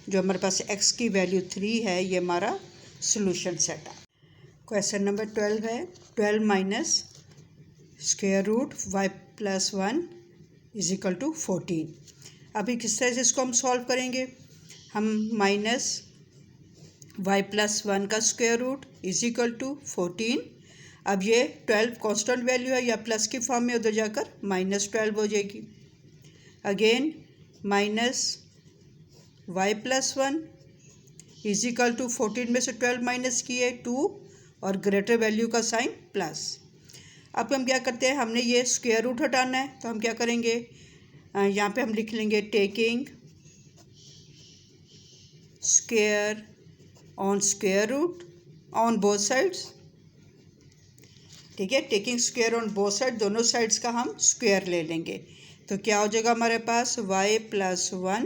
जो हमारे पास x की वैल्यू 3 है ये हमारा सोल्यूशन सेट आ। क्वेश्चन नंबर 12 है 12 minus square root y plus 1 is equal to 14। अभी किस तरह से इसको हम सॉल्व करेंगे, हम माइनस y प्लस 1 का square root is equal to 14। अब ये 12 कांस्टेंट वैल्यू है या प्लस की फॉर्म में, उधर जाकर -12 हो जाएगी। Again minus y plus 1 is equal to 14 में से 12 माइनस किए 2 और ग्रेटर वैल्यू का साइन प्लस। अब हम क्या करते हैं, हमने ये स्क्वायर रूट हटाना है तो हम क्या करेंगे, यहाँ पे हम लिख लेंगे taking square on square root on both sides. ठीक है, taking square on both side, दोनों साइड्स का हम स्क्वायर ले लेंगे तो क्या हो जाएगा हमारे पास y प्लस 1,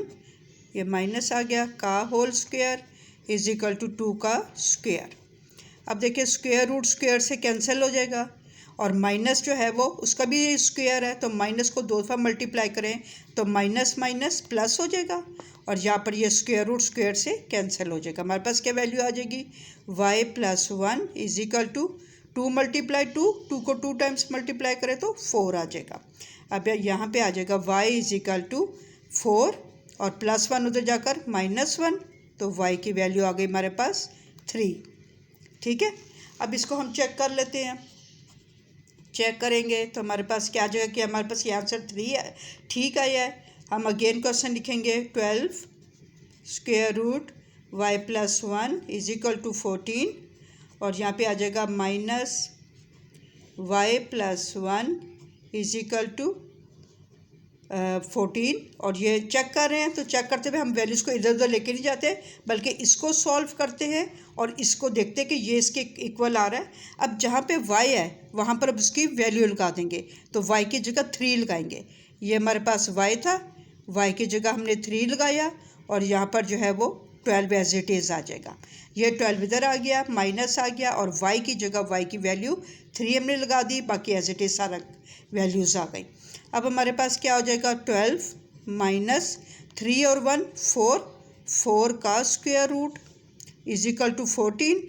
ये माइनस आ गया, का whole square is equal to 2 का स्क्वायर। अब देखिए स्क्वायर रूट स्क्वायर से कैंसिल हो जाएगा और माइनस जो है वो उसका भी स्क्वायर है, तो माइनस को 2 दफ़ा मल्टीप्लाई करें तो माइनस माइनस प्लस हो जाएगा और यहाँ पर ये स्क्वायर रूट स्क्वायर से कैंसिल हो जाएगा। हमारे पास क्या वैल्यू आ जाएगी, y plus 1 is equal to 2 multiply 2 को 2 टाइम्स मल्टीप्लाई करें तो 4 आ जाएगा। अब यहाँ पे आ जाएगा y इज इक्वल टू 4 और प्लस 1 उधर जाकर -1, तो y की वैल्यू आ गई हमारे पास 3। ठीक है, अब इसको हम चेक कर लेते हैं। चेक करेंगे तो हमारे पास क्या आ जाएगा कि हमारे पास ये आंसर 3 है, ठीक आया है। हम अगेन क्वेश्चन लिखेंगे 12 square root y plus 1 is equal to 14 और यहाँ पे आ जाएगा y plus 1 is equal to 14। और ये चेक कर रहे हैं, तो चेक करते हुए हम वैल्यूज़ को इधर उधर लेके नहीं जाते, बल्कि इसको सॉल्व करते हैं और इसको देखते हैं कि ये इसके इक्वल आ रहा है। अब जहाँ पे y है वहाँ पर अब उसकी वैल्यू लगा देंगे, तो y की जगह 3 लगाएंगे। ये हमारे पास y था, y की जगह हमने 3 लगाया और यहाँ पर जो है वो 12 एज इट इज़ आ जाएगा। ये 12 इधर आ गया, माइनस आ गया और y की जगह y की वैल्यू 3 हमने लगा दी, बाकी एज इट इज़ सारा वैल्यूज़ आ गई। अब हमारे पास क्या हो जाएगा, 12 माइनस 3 और 1 4, 4 का square root is equal to 14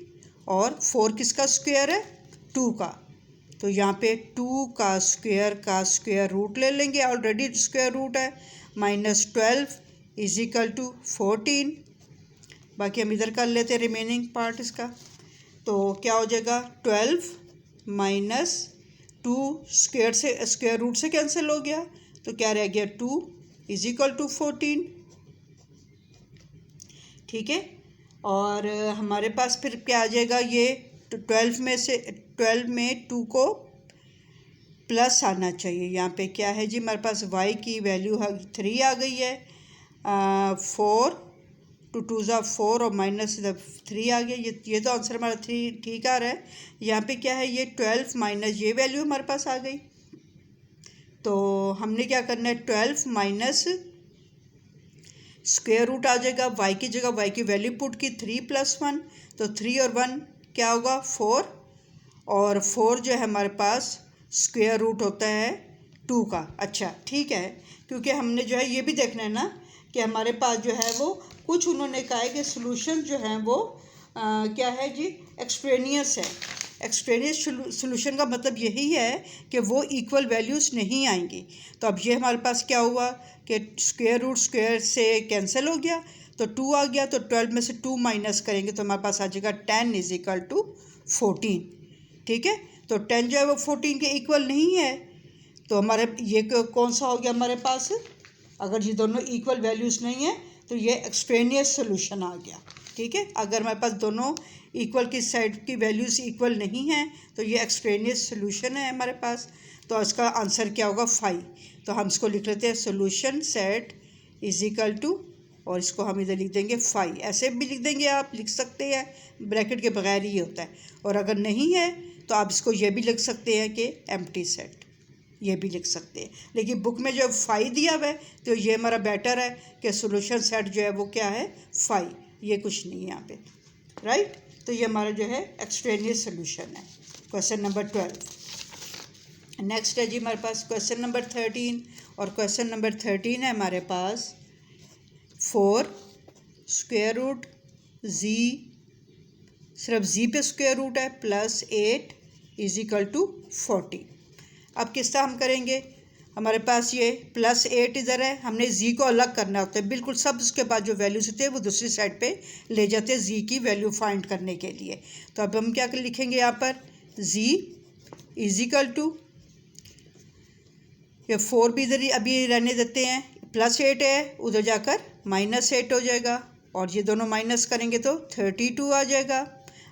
और 4 किसका स्क्वायर है, 2 का, तो यहाँ पे 2 का स्क्वायर रूट ले लेंगे, ऑलरेडी स्क्वायर रूट है, माइनस 12 इज इक्वल टू 14। बाकी हम इधर कर लेते हैं रिमेनिंग पार्ट इसका, तो क्या हो जाएगा 12 माइनस 2 स्क्वायर रूट से कैंसिल हो गया, तो क्या रह गया 2 इज इक्वल टू 14। ठीक है, और हमारे पास फिर क्या आ जाएगा, ये 12 में 2 को प्लस आना चाहिए। यहाँ पे क्या है जी, हमारे पास y की वैल्यू 3 आ गई है, 4 टू 2 ज़ा 4 और माइनस 3 आ गया। ये तो आंसर हमारा 3 ठीक आ रहा है। यहाँ पे क्या है, ये 12 माइनस ये वैल्यू हमारे पास आ गई, तो हमने क्या करना है, 12 माइनस स्क्वायर रूट आ जाएगा, y की जगह y की वैल्यू पुट की 3 प्लस 1, तो 3 और 1 क्या होगा 4, और 4 जो है हमारे पास स्क्वायर रूट होता है 2 का। अच्छा ठीक है, क्योंकि हमने जो है ये भी देखना है ना कि हमारे पास जो है वो कुछ उन्होंने कहा है कि सॉल्यूशन जो है वो क्या है जी, एक्सट्रेनियस है। एक्सट्रेनियस सॉल्यूशन का मतलब यही है कि वो इक्वल वैल्यूज़ नहीं आएंगी। तो अब ये हमारे पास क्या हुआ कि स्क्वायर रूट स्क्वायर से कैंसिल हो गया, तो 2 आ गया, तो 12 में से 2 माइनस करेंगे तो हमारे पास आ जाएगा 10 इज इक्वल टू 14। ठीक है, तो 10 जो है वो 14 के इक्वल नहीं है, तो हमारे ये कौन सा हो गया हमारे पास, अगर ये दोनों इक्वल वैल्यूज़ नहीं है तो ये एक्सट्रेनियस सोल्यूशन आ गया। ठीक है, अगर हमारे पास दोनों इक्वल की साइड की वैल्यूज़ इक्वल नहीं हैं तो ये एक्सट्रेनियस सोल्यूशन है हमारे पास। तो इसका आंसर क्या होगा 5, तो हम इसको लिख लेते हैं solution set is equal to, और इसको हम इधर लिख देंगे 5, ऐसे भी लिख देंगे, आप लिख सकते हैं, ब्रैकेट के बगैर ही होता है। और अगर नहीं है तो आप इसको ये भी लिख सकते हैं कि एम्प्टी सेट, ये भी लिख सकते हैं। लेकिन बुक में जो 5 दिया हुआ है तो ये हमारा बेटर है कि सोल्यूशन सेट जो है वो क्या है 5, ये कुछ नहीं है यहाँ पे, राइट। तो ये हमारा जो है एक्सट्रेनियस सोल्यूशन है, क्वेश्चन नंबर 12। नेक्स्ट है जी हमारे पास क्वेश्चन नंबर 13, और क्वेश्चन नंबर 13 है हमारे पास 4 स्क्वायर रूट जी, सिर्फ जी पे स्क्वायर रूट है, प्लस 8 इज इक्वल टू 40। अब किस तरह हम करेंगे, हमारे पास ये प्लस 8 इधर है, हमने जी को अलग करना होता है, बिल्कुल सब उसके बाद जो वैल्यूज होते हैं वो दूसरी साइड पे ले जाते हैं जी की वैल्यू फाइंड करने के लिए। तो अब हम क्या लिखेंगे यहाँ पर, जी इज इक्वल टू, ये 4 भी इधर ही अभी रहने देते हैं, प्लस 8 है, उधर जाकर माइनस 8 हो जाएगा, और ये दोनों माइनस करेंगे तो 32 आ जाएगा।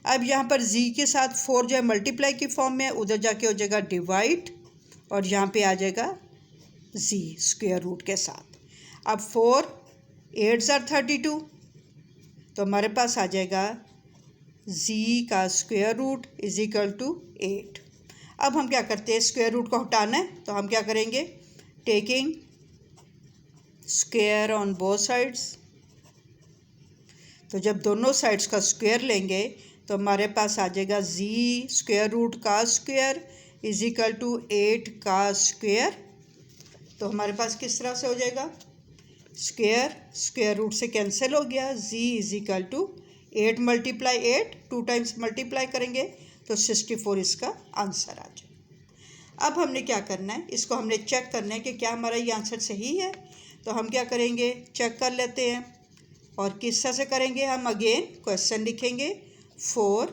अब यहाँ पर जी के साथ 4 जो है मल्टीप्लाई की फॉर्म में, उधर जाके हो जाएगा डिवाइड, और यहाँ पे आ जाएगा जी स्क्वायर रूट के साथ। अब 4 8 ज़ार 32, तो हमारे पास आ जाएगा जी का square root is equal to 8। अब हम क्या करते हैं, स्क्वायर रूट को हटाना है, तो हम क्या करेंगे, taking square on both sides, तो जब दोनों साइड्स का स्क्वायर लेंगे तो हमारे पास आ जाएगा जी स्क्वायर रूट का स्क्वायर इज इक्वल टू 8 का स्क्वायर। तो हमारे पास किस तरह से हो जाएगा, स्क्वायर रूट से कैंसिल हो गया, g is equal to 8 multiply 8, 2 times multiply करेंगे तो 64 इसका आंसर आ जाए। अब हमने क्या करना है, इसको हमने चेक करना है कि क्या हमारा ये आंसर सही है। तो हम क्या करेंगे, चेक कर लेते हैं, और किस तरह से करेंगे, हम अगेन क्वेश्चन लिखेंगे 4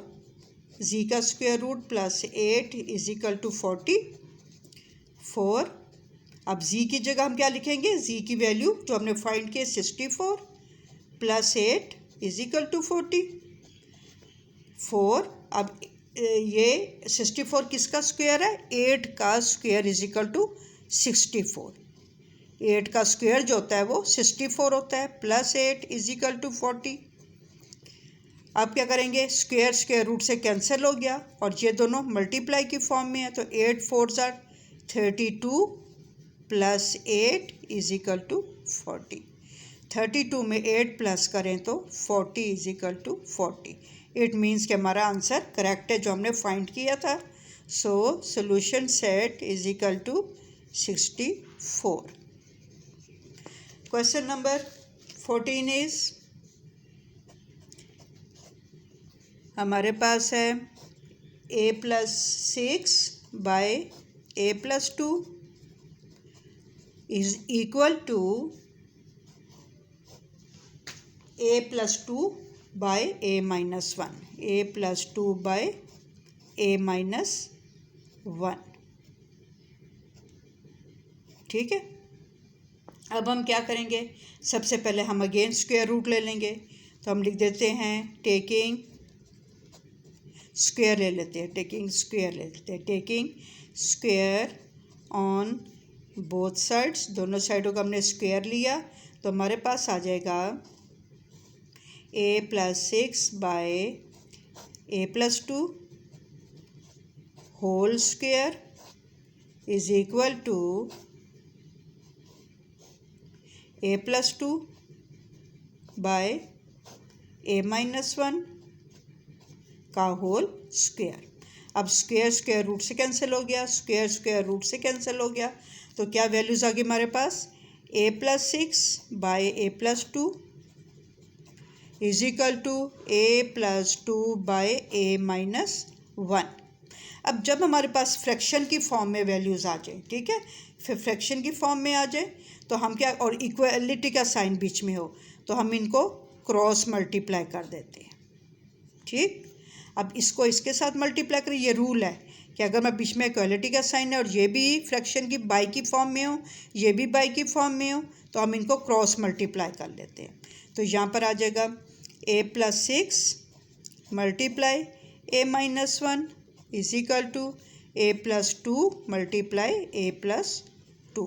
जी का square root plus 8 is equal to 44। अब जी की जगह हम क्या लिखेंगे, जी की वैल्यू जो हमने फाइंड की 64 प्लस 8 इज इक्वल टू 44। अब ये 64 किसका स्क्वायर है? 8 का स्क्वायर इज इक्वल टू 64। 8 का स्क्वायर जो होता है वो 64 होता है, प्लस 8 इज इक्वल टू 40। आप क्या करेंगे? स्क्वायर स्क्वायर रूट से कैंसिल हो गया और ये दोनों मल्टीप्लाई की फॉर्म में है, तो 8 4 ज़ार 32 प्लस 8 इज इक्वल टू 40। 32 में 8 प्लस करें तो 40 is equal to 40। It means कि हमारा आंसर करेक्ट है जो हमने फाइंड किया था। So solution set is equal to 64। Question number 14 is, हमारे पास है a plus 6 by a plus 2 is equal to a plus 2 by a minus 1, a plus 2 by a minus 1। ठीक है, अब हम क्या करेंगे? सबसे पहले हम अगेन स्क्वायर रूट ले लेंगे, तो हम लिख देते हैं टेकिंग स्क्वायर ले लेते हैं, टेकिंग स्क्वायर ले लेते हैं, taking square on both sides, दोनों साइडों का हमने स्क्वायर लिया, तो हमारे पास आ जाएगा a plus 6 by a plus 2 whole square is equal to a plus 2 by a minus 1 का होल स्क्वायर। अब स्क्वायर स्क्वायर रूट से कैंसिल हो गया, स्क्वायर स्क्वायर रूट से कैंसिल हो गया, तो क्या वैल्यूज़ आ गई हमारे पास? a plus 6 by a plus 2 is equal to a plus 2 by a minus 1। अब जब हमारे पास फ्रैक्शन की फॉर्म में वैल्यूज़ आ जाए, ठीक है, फिर फ्रैक्शन की फॉर्म में आ जाए तो हम क्या, और इक्वलिटी का साइन बीच में हो, तो हम इनको क्रॉस मल्टीप्लाई कर देते हैं। ठीक, अब इसको इसके साथ मल्टीप्लाई करें, ये रूल है कि अगर मैं बीच में इक्वलिटी का साइन है और ये भी फ्रैक्शन की बाई की फॉर्म में हो, ये भी बाई की फॉर्म में हो, तो हम इनको क्रॉस मल्टीप्लाई कर लेते हैं। तो यहाँ पर आ जाएगा a plus 6 multiply a minus 1 is equal to a plus 2 multiply a plus 2।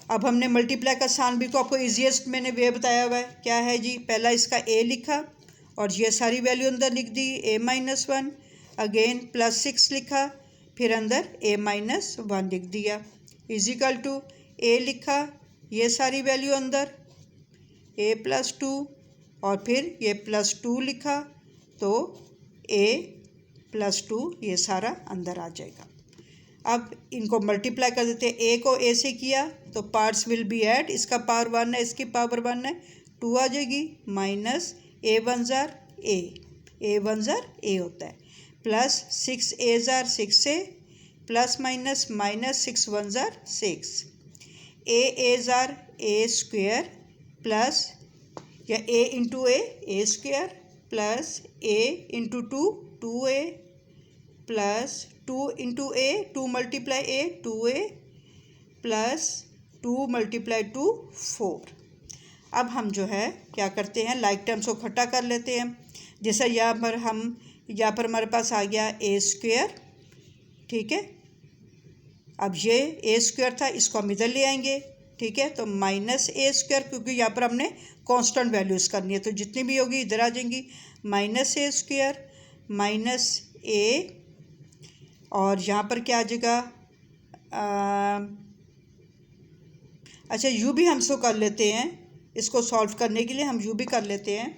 अब हमने मल्टीप्लाई का साइन भी को आपको ईजीएस्ट मैंने वे बताया हुआ है, क्या है जी? पहला इसका a लिखा और ये सारी वैल्यू अंदर लिख दी, a माइनस 1, अगेन प्लस 6 लिखा, फिर अंदर a माइनस 1 लिख दिया, इज इक्वल टू a लिखा, ये सारी वैल्यू अंदर a प्लस 2 और फिर ये प्लस 2 लिखा, तो a प्लस 2 ये सारा अंदर आ जाएगा। अब इनको मल्टीप्लाई कर देते हैं, a को a से किया तो पार्ट्स विल बी ऐड, इसका पावर 1 है, इसकी पावर 1 है, 2 आ जाएगी, माइनस a 1 ज़ार a 1 ज़ार a होता है, प्लस 6 a ज़ार 6a, प्लस माइनस माइनस 6 1 ज़ार 6, a ज़ार a स्क्वायर, प्लस या a into a square, plus a into 2 2a, plus 2 into a 2 multiply a 2a, plus 2 multiply 2 4। अब हम जो है क्या करते हैं, लाइक टर्म्स को इकट्ठा कर लेते हैं। जैसे यहाँ पर हमारे पास आ गया a स्क्वायर, ठीक है, अब ये a स्क्वायर था, इसको हम इधर ले आएंगे, ठीक है, तो माइनस a स्क्वायर, क्योंकि यहाँ पर हमने कांस्टेंट वैल्यूज़ करनी है, तो जितनी भी होगी इधर आ जाएंगी, minus a square minus a, और यहाँ पर क्या आ जाएगा, अच्छा यू भी हम इसको कर लेते हैं, इसको सॉल्व करने के लिए हम यू भी कर लेते हैं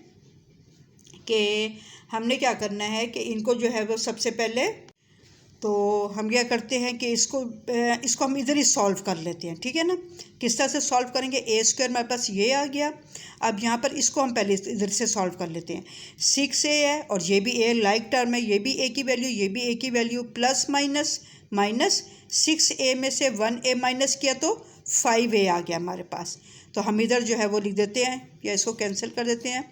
कि हमने क्या करना है कि इनको जो है वो सबसे पहले तो हम क्या करते हैं कि इसको हम इधर ही सॉल्व कर लेते हैं, ठीक है ना। किस तरह से सॉल्व करेंगे, a स्क्वायर हमारे पास ये आ गया, अब यहाँ पर इसको हम पहले इधर से सॉल्व कर लेते हैं। 6a है और ये भी a लाइक टर्म है, ये भी a की वैल्यू, ये भी a की value, plus minus minus 6a में से 1a माइनस किया तो 5a आ गया हमारे पास, तो हम इधर जो है वो लिख देते हैं या इसको कैंसिल कर देते हैं,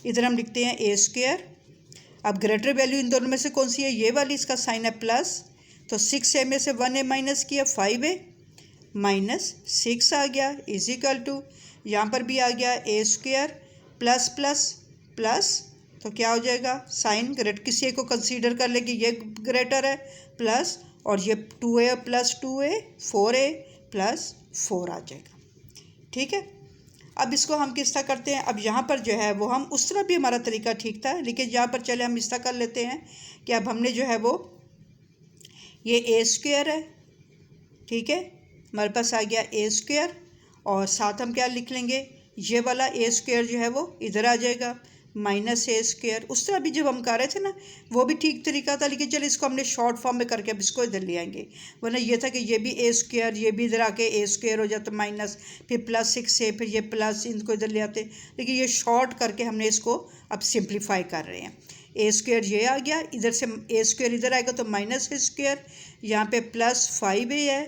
इधर हम लिखते हैं a स्क्वायर। अब ग्रेटर वैल्यू इन दोनों में से कौन सी है, ये वाली, इसका साइन है प्लस, तो 6a में से 1a माइनस किया 5a माइनस 6 आ गया, इज इक्वल टू यहाँ पर भी आ गया a square plus plus plus तो क्या हो जाएगा, साइन ग्रेट किसी एक को कंसीडर कर ले कि ये ग्रेटर है प्लस, और ये 2a plus 2a 4a plus 4 आ जाएगा। ठीक है, अब इसको हम किस तरह करते हैं, अब यहाँ पर जो है वो हम उस तरह भी हमारा तरीका ठीक था, लेकिन यहाँ पर चले हम इस तरह कर लेते हैं कि अब हमने जो है वो ये ए स्क्वायर है, ठीक है, हमारे पास आ गया ए स्क्वायर, और साथ हम क्या लिख लेंगे, ये वाला ए स्क्वायर जो है वो इधर आ जाएगा माइनस ए स्क्वायर। उस तरह भी जब हम कर रहे थे ना वो भी ठीक तरीका था, लेकिन चलो इसको हमने शॉर्ट फॉर्म में करके अब इसको इधर ले आएंगे, वरना ये था कि ये भी ए स्क्वायर, ये भी इधर आके ए स्क्वायर हो जाता माइनस, फिर प्लस 6 से फिर ये प्लस, इनको इधर ले आते, लेकिन ये शॉर्ट करके हमने इसको अब सिंप्लीफाई कर रहे हैं। ए स्क्वायर ये आ गया, इधर से ए स्क्वायर इधर आएगा तो माइनस ए स्क्वायर, यहाँ पे प्लस 5a है,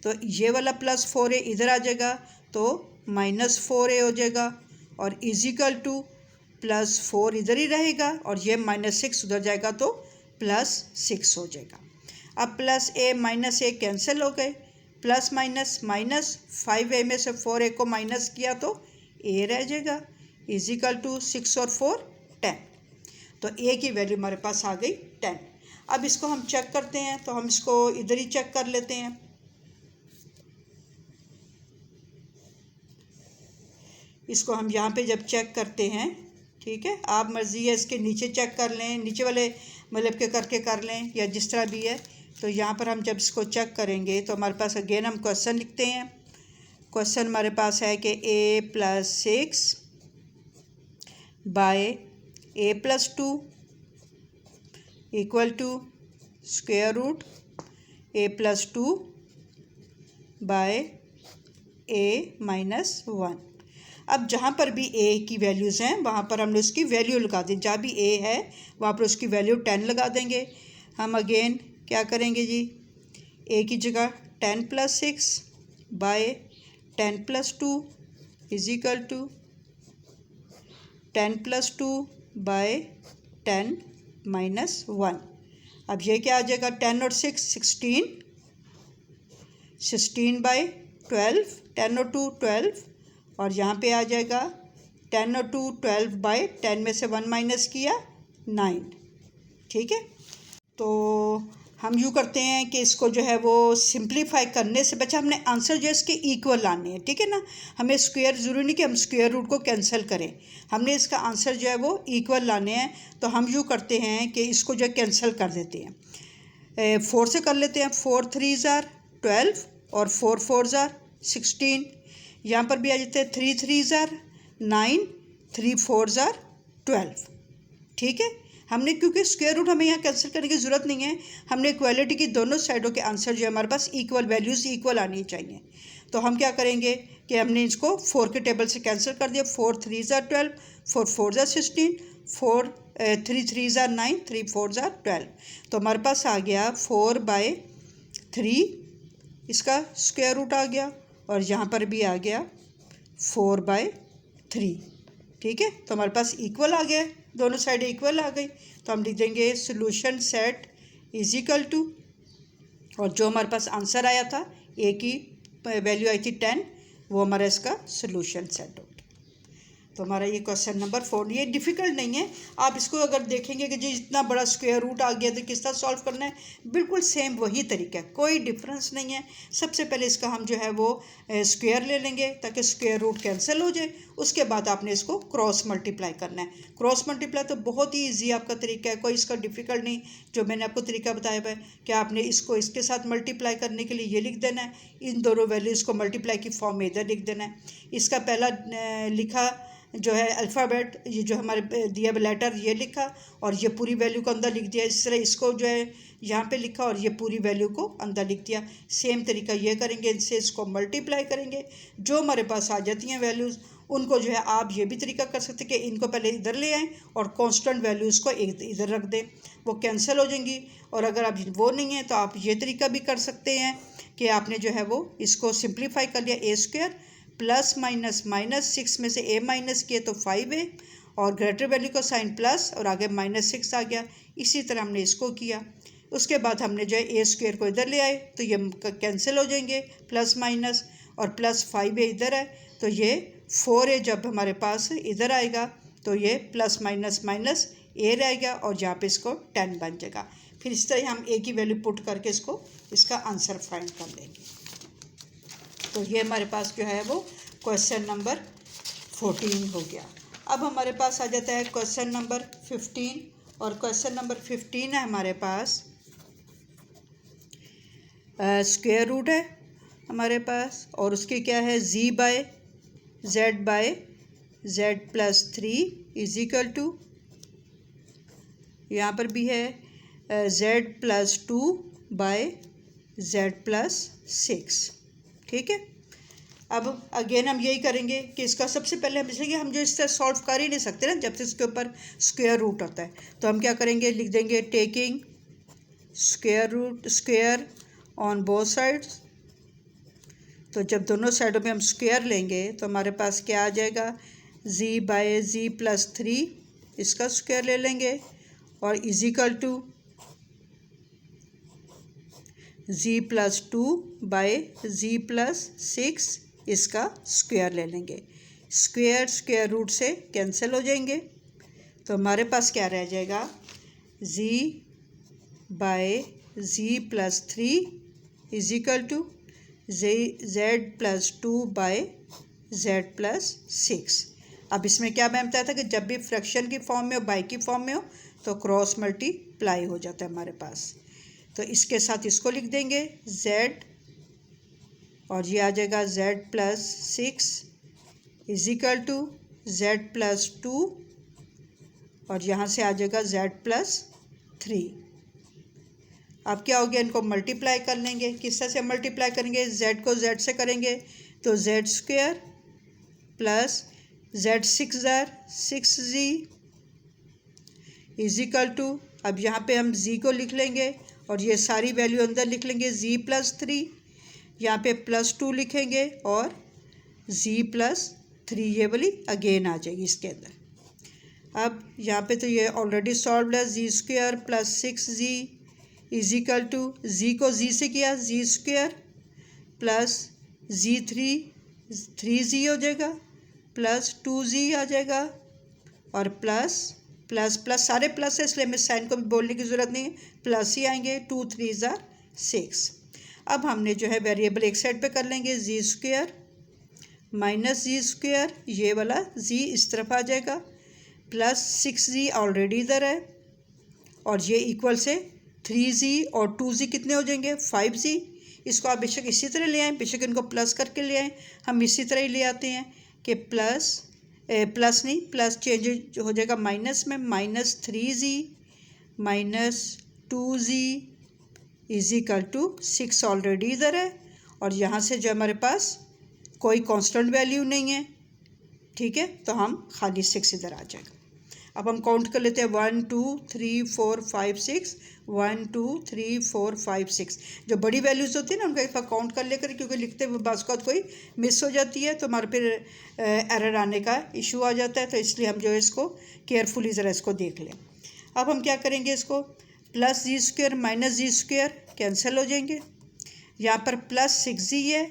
तो ये वाला प्लस 4a इधर आ जाएगा तो माइनस 4a हो जाएगा, और इजिकल टू प्लस 4 इधर ही रहेगा, और ये माइनस 6 उधर जाएगा तो प्लस 6 हो जाएगा। अब plus a minus a cancel हो गए, प्लस माइनस माइनस 5a में से 4a को माइनस किया तो a रह जाएगा, इजिकल टू 6 और 4 10, तो a की वैल्यू हमारे पास आ गई 10। अब इसको हम चेक करते हैं, तो हम इसको इधर ही चेक कर लेते हैं। इसको हम यहाँ पे जब चेक करते हैं, ठीक है, आप मर्ज़ी है इसके नीचे चेक कर लें, नीचे वाले मतलब के करके कर लें या जिस तरह भी है। तो यहाँ पर हम जब इसको चेक करेंगे तो हमारे पास अगेन हम क्वेश्चन लिखते हैं। क्वेश्चन हमारे पास है कि a + 6 by a + 2 equal to square root a + 2 by a - 1। अब जहाँ पर भी a की वैल्यूज़ हैं वहाँ पर हमने उसकी वैल्यू लगा दी, जहाँ भी a है वहाँ पर उसकी वैल्यू 10 लगा देंगे। हम अगेन क्या करेंगे जी, a की जगह 10 + 6 बाय 10 + 2 इजिकल टू 10 + 2 बाय 10 - 1। अब ये क्या आ जाएगा, 10 और 6 16, 16 बाय 12, 10 और 2 12, और यहाँ पे आ जाएगा 10 और 2 12 बाय 10 में से 1 माइनस किया 9। ठीक है, तो हम यूँ करते हैं कि इसको जो है वो सिंप्लीफाई करने से बचा हमने आंसर जो है इसके इक्वल लाने हैं। ठीक है ना, हमें स्क्वायर ज़रूरी नहीं कि हम स्क्वायर रूट को कैंसिल करें, हमने इसका आंसर जो है वो इक्वल लाने हैं। तो हम यूँ करते हैं कि इसको जो है कैंसिल कर देते हैं, 4 से कर लेते हैं, 4 3 = 12 और 4 4 = 16। यहाँ पर भी आ जाते हैं 3 3 = 9, 3 4 = 12। ठीक है, हमने क्योंकि स्क्वायर रूट हमें यहाँ कैंसिल करने की ज़रूरत नहीं है, हमने इक्वालिटी की दोनों साइडों के आंसर जो है हमारे पास इक्वल वैल्यूज़ इक्वल आनी चाहिए। तो हम क्या करेंगे कि हमने इसको 4 के टेबल से कैंसिल कर दिया, 4 3 = 12, 4 4 = 16, 4 3 3 = 9, 3 4 = 12। तो हमारे पास आ गया 4/3, इसका स्क्वायर रूट आ गया, और यहाँ पर भी आ गया 4/3। ठीक है, तो हमारे पास इक्वल आ गया, दोनों साइड इक्वल आ गई। तो हम लिख देंगे सोल्यूशन सेट इजिकल टू, और जो हमारे पास आंसर आया था ए की वैल्यू आई थी 10, वो हमारा इसका सोल्यूशन सेट हो गया। तो हमारा ये क्वेश्चन नंबर 4, ये डिफ़िकल्ट नहीं है। आप इसको अगर देखेंगे कि जी इतना बड़ा स्क्वायर रूट आ गया तो किस तरह सॉल्व करना है, बिल्कुल सेम वही तरीका है, कोई डिफरेंस नहीं है। सबसे पहले इसका हम जो है वो स्क्वायर ले लेंगे ताकि स्क्वायर रूट कैंसिल हो जाए, उसके बाद आपने इसको क्रॉस मल्टीप्लाई करना है। क्रॉस मल्टीप्लाई तो बहुत ही ईजी आपका तरीका है, कोई इसका डिफ़िकल्ट नहीं, जो मैंने आपको तरीका बताया है कि आपने इसको इसके साथ मल्टीप्लाई करने के लिए ये लिख देना है, इन दोनों वैल्यूज़ को मल्टीप्लाई की फॉर्म में इधर लिख देना है। इसका पहला लिखा जो है अल्फ़ाबेट, ये जो हमारे दिया लेटर ये लिखा, और ये पूरी वैल्यू को अंदर लिख दिया। इस तरह इसको जो है यहाँ पे लिखा और ये पूरी वैल्यू को अंदर लिख दिया। सेम तरीका ये करेंगे, इनसे इसको मल्टीप्लाई करेंगे, जो हमारे पास आ जाती हैं वैल्यूज़ उनको जो है आप ये भी तरीका कर सकते कि इनको पहले इधर ले आएँ और कांस्टेंट वैल्यूज़ को इधर रख दें, वो कैंसिल हो जाएंगी। और अगर आप वो नहीं है तो आप ये तरीका भी कर सकते हैं कि आपने जो है वो इसको सिंप्लीफाई कर लिया, ए स्क्वायर प्लस माइनस -6 में से ए माइनस किए तो 5a, और ग्रेटर वैल्यू का साइन प्लस और आगे -6 आ गया। इसी तरह हमने इसको किया। उसके बाद हमने जो है ए स्क्वायर को इधर ले आए तो ये कैंसिल हो जाएंगे, प्लस माइनस, और प्लस 5a इधर है तो ये 4a जब हमारे पास इधर आएगा तो ये प्लस माइनस माइनस ए रहेगा और यहाँ पे इसको 10 बन जाएगा। फिर इस तरह हम ए की वैल्यू पुट करके इसका आंसर फाइंड कर लेंगे। तो ये हमारे पास जो है वो क्वेश्चन नंबर 14 हो गया। अब हमारे पास आ जाता है क्वेश्चन नंबर 15 और क्वेश्चन नंबर 15 है हमारे पास स्क्वायर रूट है हमारे पास और उसकी क्या है z by z plus 3 is equal to, यहाँ पर भी है z plus 2 by z plus 6। ठीक है, अब अगेन हम यही करेंगे कि इसका सबसे पहले हम इसलिए हम जो इस तरह सॉल्व कर ही नहीं सकते ना जब से इसके ऊपर स्क्वायर रूट होता है, तो हम क्या करेंगे, लिख देंगे taking square on both sides. तो जब दोनों साइडों में हम स्क्वायर लेंगे तो हमारे पास क्या आ जाएगा, z बाय z प्लस 3 इसका स्क्वायर ले लेंगे और is equal to z plus 2 by z plus 6 इसका स्क्वायर ले लेंगे। स्क्वायर रूट से कैंसिल हो जाएंगे तो हमारे पास क्या रह जाएगा, z by z plus 3 is equal to z plus 2 by z plus 6। अब इसमें क्या मैं बताया था कि जब भी फ्रैक्शन की फॉर्म में हो, बाई की फॉर्म में हो, तो क्रॉस मल्टीप्लाई हो जाता है हमारे पास। तो इसके साथ इसको लिख देंगे z और ये आ जाएगा z plus 6 is equal to z plus 2 और यहाँ से आ जाएगा z प्लस 3। अब क्या हो गया, इनको मल्टीप्लाई कर लेंगे। किस तरह से मल्टीप्लाई करेंगे, z को z से करेंगे तो z square plus z 6z is equal to, अब यहाँ पे हम z को लिख लेंगे और ये सारी वैल्यू अंदर लिख लेंगे, z प्लस 3, यहाँ पे प्लस 2 लिखेंगे और z प्लस 3 ये वाली अगेन आ जाएगी इसके अंदर। अब यहाँ पे तो ये ऑलरेडी सॉल्व है, z square plus 6z is equal to, z को z से किया z square plus z 3z हो जाएगा प्लस 2z आ जाएगा और प्लस प्लस प्लस सारे प्लस है इसलिए हमें साइन को भी बोलने की ज़रूरत नहीं है, प्लस ही आएंगे, 2 3 6। अब हमने जो है वेरिएबल एक साइड पे कर लेंगे, z square minus z square, ये वाला z इस तरफ आ जाएगा प्लस 6z ऑलरेडी इधर है और ये इक्वल से 3z और 2z कितने हो जाएंगे, 5z। इसको आप बेशक इसी तरह ले आएँ, बेशक इनको प्लस करके ले आएँ, हम इसी तरह ही ले आते हैं कि प्लस नहीं प्लस चेंज हो जाएगा माइनस में, minus 3z minus 2z is equal to 6 already इधर है और यहाँ से जो हमारे पास कोई कांस्टेंट वैल्यू नहीं है। ठीक है, तो हम खाली 6 इधर आ जाएगा। अब हम काउंट कर लेते हैं 1 2 3 4 5 6 1 2 3 4 5 6। जो बड़ी वैल्यूज़ होती है ना उनका एक बार काउंट कर लेकर, क्योंकि लिखते हुए बाज़ कोई मिस हो जाती है तो हमारे फिर एरर आने का इशू आ जाता है, तो इसलिए हम जो है इसको केयरफुली ज़रा इसको देख लें। अब हम क्या करेंगे, इसको प्लस जी स्क्वायर माइनस जी स्क्वायर कैंसिल हो जाएंगे, यहाँ पर प्लस 6z है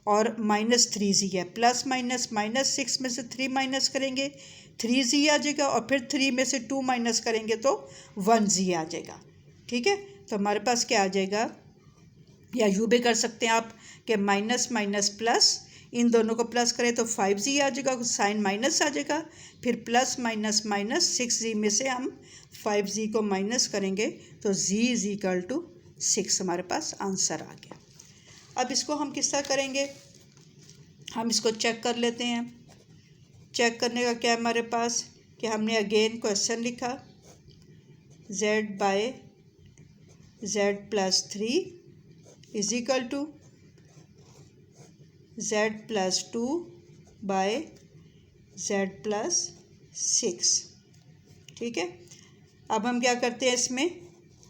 और माइनस 3z है, प्लस माइनस माइनस 6 में से 3 माइनस करेंगे 3z आ जाएगा और फिर 3 में से 2 माइनस करेंगे तो 1z आ जाएगा। ठीक है, तो हमारे पास क्या आ जाएगा, या यूँ भी कर सकते हैं आप कि माइनस माइनस प्लस, इन दोनों को प्लस करें तो 5z आ जाएगा, साइन माइनस आ जाएगा, फिर प्लस माइनस माइनस 6z में से हम 5z को माइनस करेंगे तो z इज इक्वल टू 6 हमारे पास आंसर आ गया। अब इसको हम किस तरह करेंगे, हम इसको चेक कर लेते हैं। चेक करने का क्या है हमारे पास कि हमने अगेन क्वेश्चन लिखा z by z plus 3 is equal to z plus 2 by z plus 6। ठीक है, अब हम क्या करते हैं, इसमें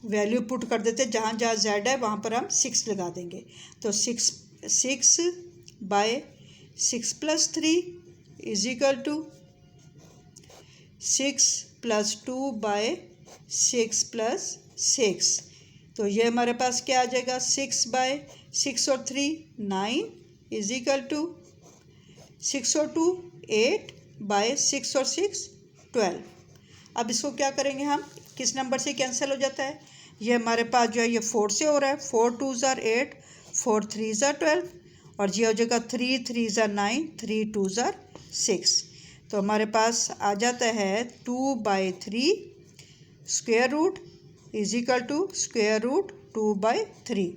वैल्यू पुट कर देते हैं, जहाँ जहाँ z है वहाँ पर हम 6 लगा देंगे। तो 6 by 6 plus 3 is equal to 6 plus 2 by 6 plus 6। तो ये हमारे पास क्या आ जाएगा, 6 बाय 6 और 3 9 इज इक्वल टू 6 और 2 8 बाय 6 और 6 12। अब इसको क्या करेंगे हम, किस नंबर से कैंसिल हो जाता है, ये हमारे पास जो है ये 4 से हो रहा है, 4 2 ज़ार 8, 4 3 ज़ार 12, और ये हो जाएगा 3 3 ज़ार 9, 3 2 ज़ार 6। तो हमारे पास आ जाता है 2/3 square root is equal to square root 2/3।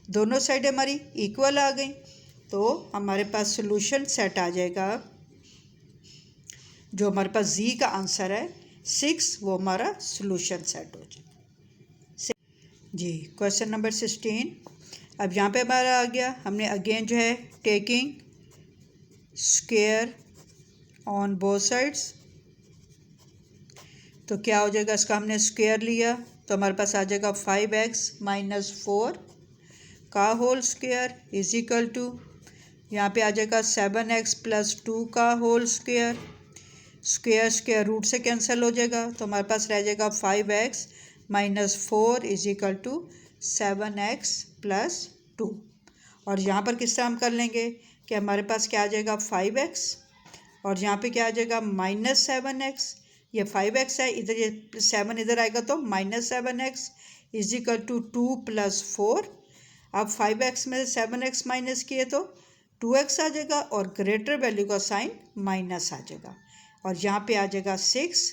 दोनों साइड हमारी इक्वल आ गई, तो हमारे पास सोल्यूशन सेट आ जाएगा। जो हमारे पास जी का आंसर है 6, वो हमारा सोल्यूशन सेट हो जाएगा जी। Question number 16। अब यहाँ पे हमारा आ गया, हमने अगेन जो है taking square on both sides, तो क्या हो जाएगा, इसका हमने स्क्वायर लिया तो हमारे पास आ जाएगा 5x - 4 का whole square is equal to, यहाँ पे आ जाएगा 7x + 2 का whole square. Square square root से कैंसिल हो जाएगा, तो हमारे पास रह जाएगा 5x - 4 is equal to 7x + 2। और यहाँ पर किस तरह हम कर लेंगे कि हमारे पास क्या आ जाएगा 5x, और यहाँ पे क्या आ जाएगा -7x। ये 5x है, इधर ये 7 इधर आएगा तो -7x इज इक्वल टू 2 + 4। अब 5x में 7x माइनस किए तो 2x आ जाएगा, और ग्रेटर वैल्यू का साइन माइनस आ जाएगा, और यहाँ पे आ जाएगा 6,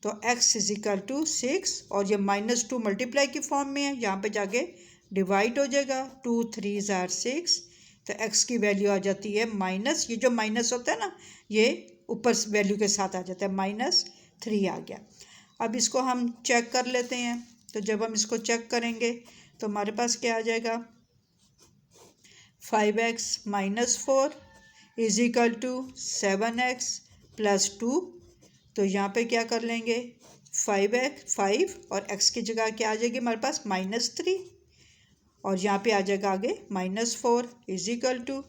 तो x इज इक्वल टू 6, और ये -2 मल्टीप्लाई की फॉर्म में है, यहाँ पे जाके डिवाइड हो जाएगा, 2 3 ज़ार 6, तो x की वैल्यू आ जाती है माइनस, ये जो माइनस होता है ना ये ऊपर वैल्यू के साथ आ जाता है, -3 आ गया। अब इसको हम चेक कर लेते हैं, तो जब हम इसको चेक करेंगे तो हमारे पास क्या आ जाएगा 5x - 4 is equal to 7x + 2। तो यहाँ पे क्या कर लेंगे 5 और x की जगह क्या आ जाएगी हमारे पास -3, और यहाँ पे आ जाएगा आगे -4 इज इक्वल टू,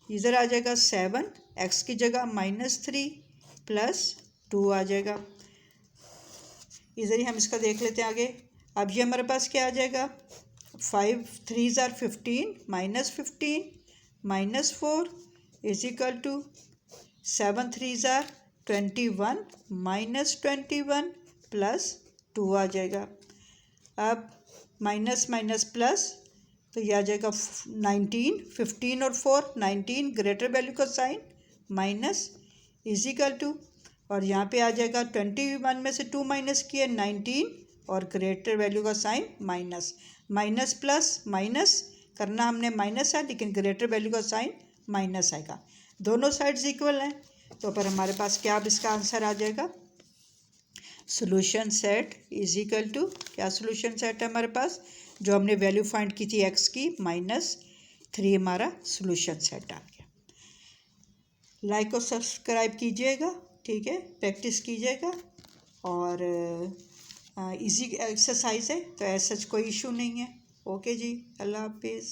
इधर आ जाएगा 7, x की जगह -3 + 2 आ जाएगा। इधर ही हम इसका देख लेते हैं आगे। अब ये हमारे पास क्या आ जाएगा 5 3 ज़ार 15 -15 -4 इज इक्वल टू 7 3 ज़ार 21 -21 + 2 आ जाएगा। अब माइनस माइनस प्लस, तो ये आ जाएगा 19, 15 और 4 19, ग्रेटर वैल्यू का sign minus is equal to, और यहाँ पे आ जाएगा 21 में से 2 माइनस किए 19, और ग्रेटर वैल्यू का sign minus, minus plus minus करना हमने माइनस है, लेकिन ग्रेटर वैल्यू का साइन माइनस आएगा। दोनों साइड्स इक्वल हैं, तो पर हमारे पास क्या अब इसका आंसर आ जाएगा solution set is equal to, क्या सोल्यूशन सेट है हमारे पास, जो हमने वैल्यू फाइंड की थी x की -3, हमारा सोल्यूशन सेट आ गया। लाइक और सब्सक्राइब कीजिएगा, ठीक है, प्रैक्टिस कीजिएगा, और इजी एक्सरसाइज है तो ऐसा कोई इशू नहीं है। ओके जी, अल्लाह हाफिज़।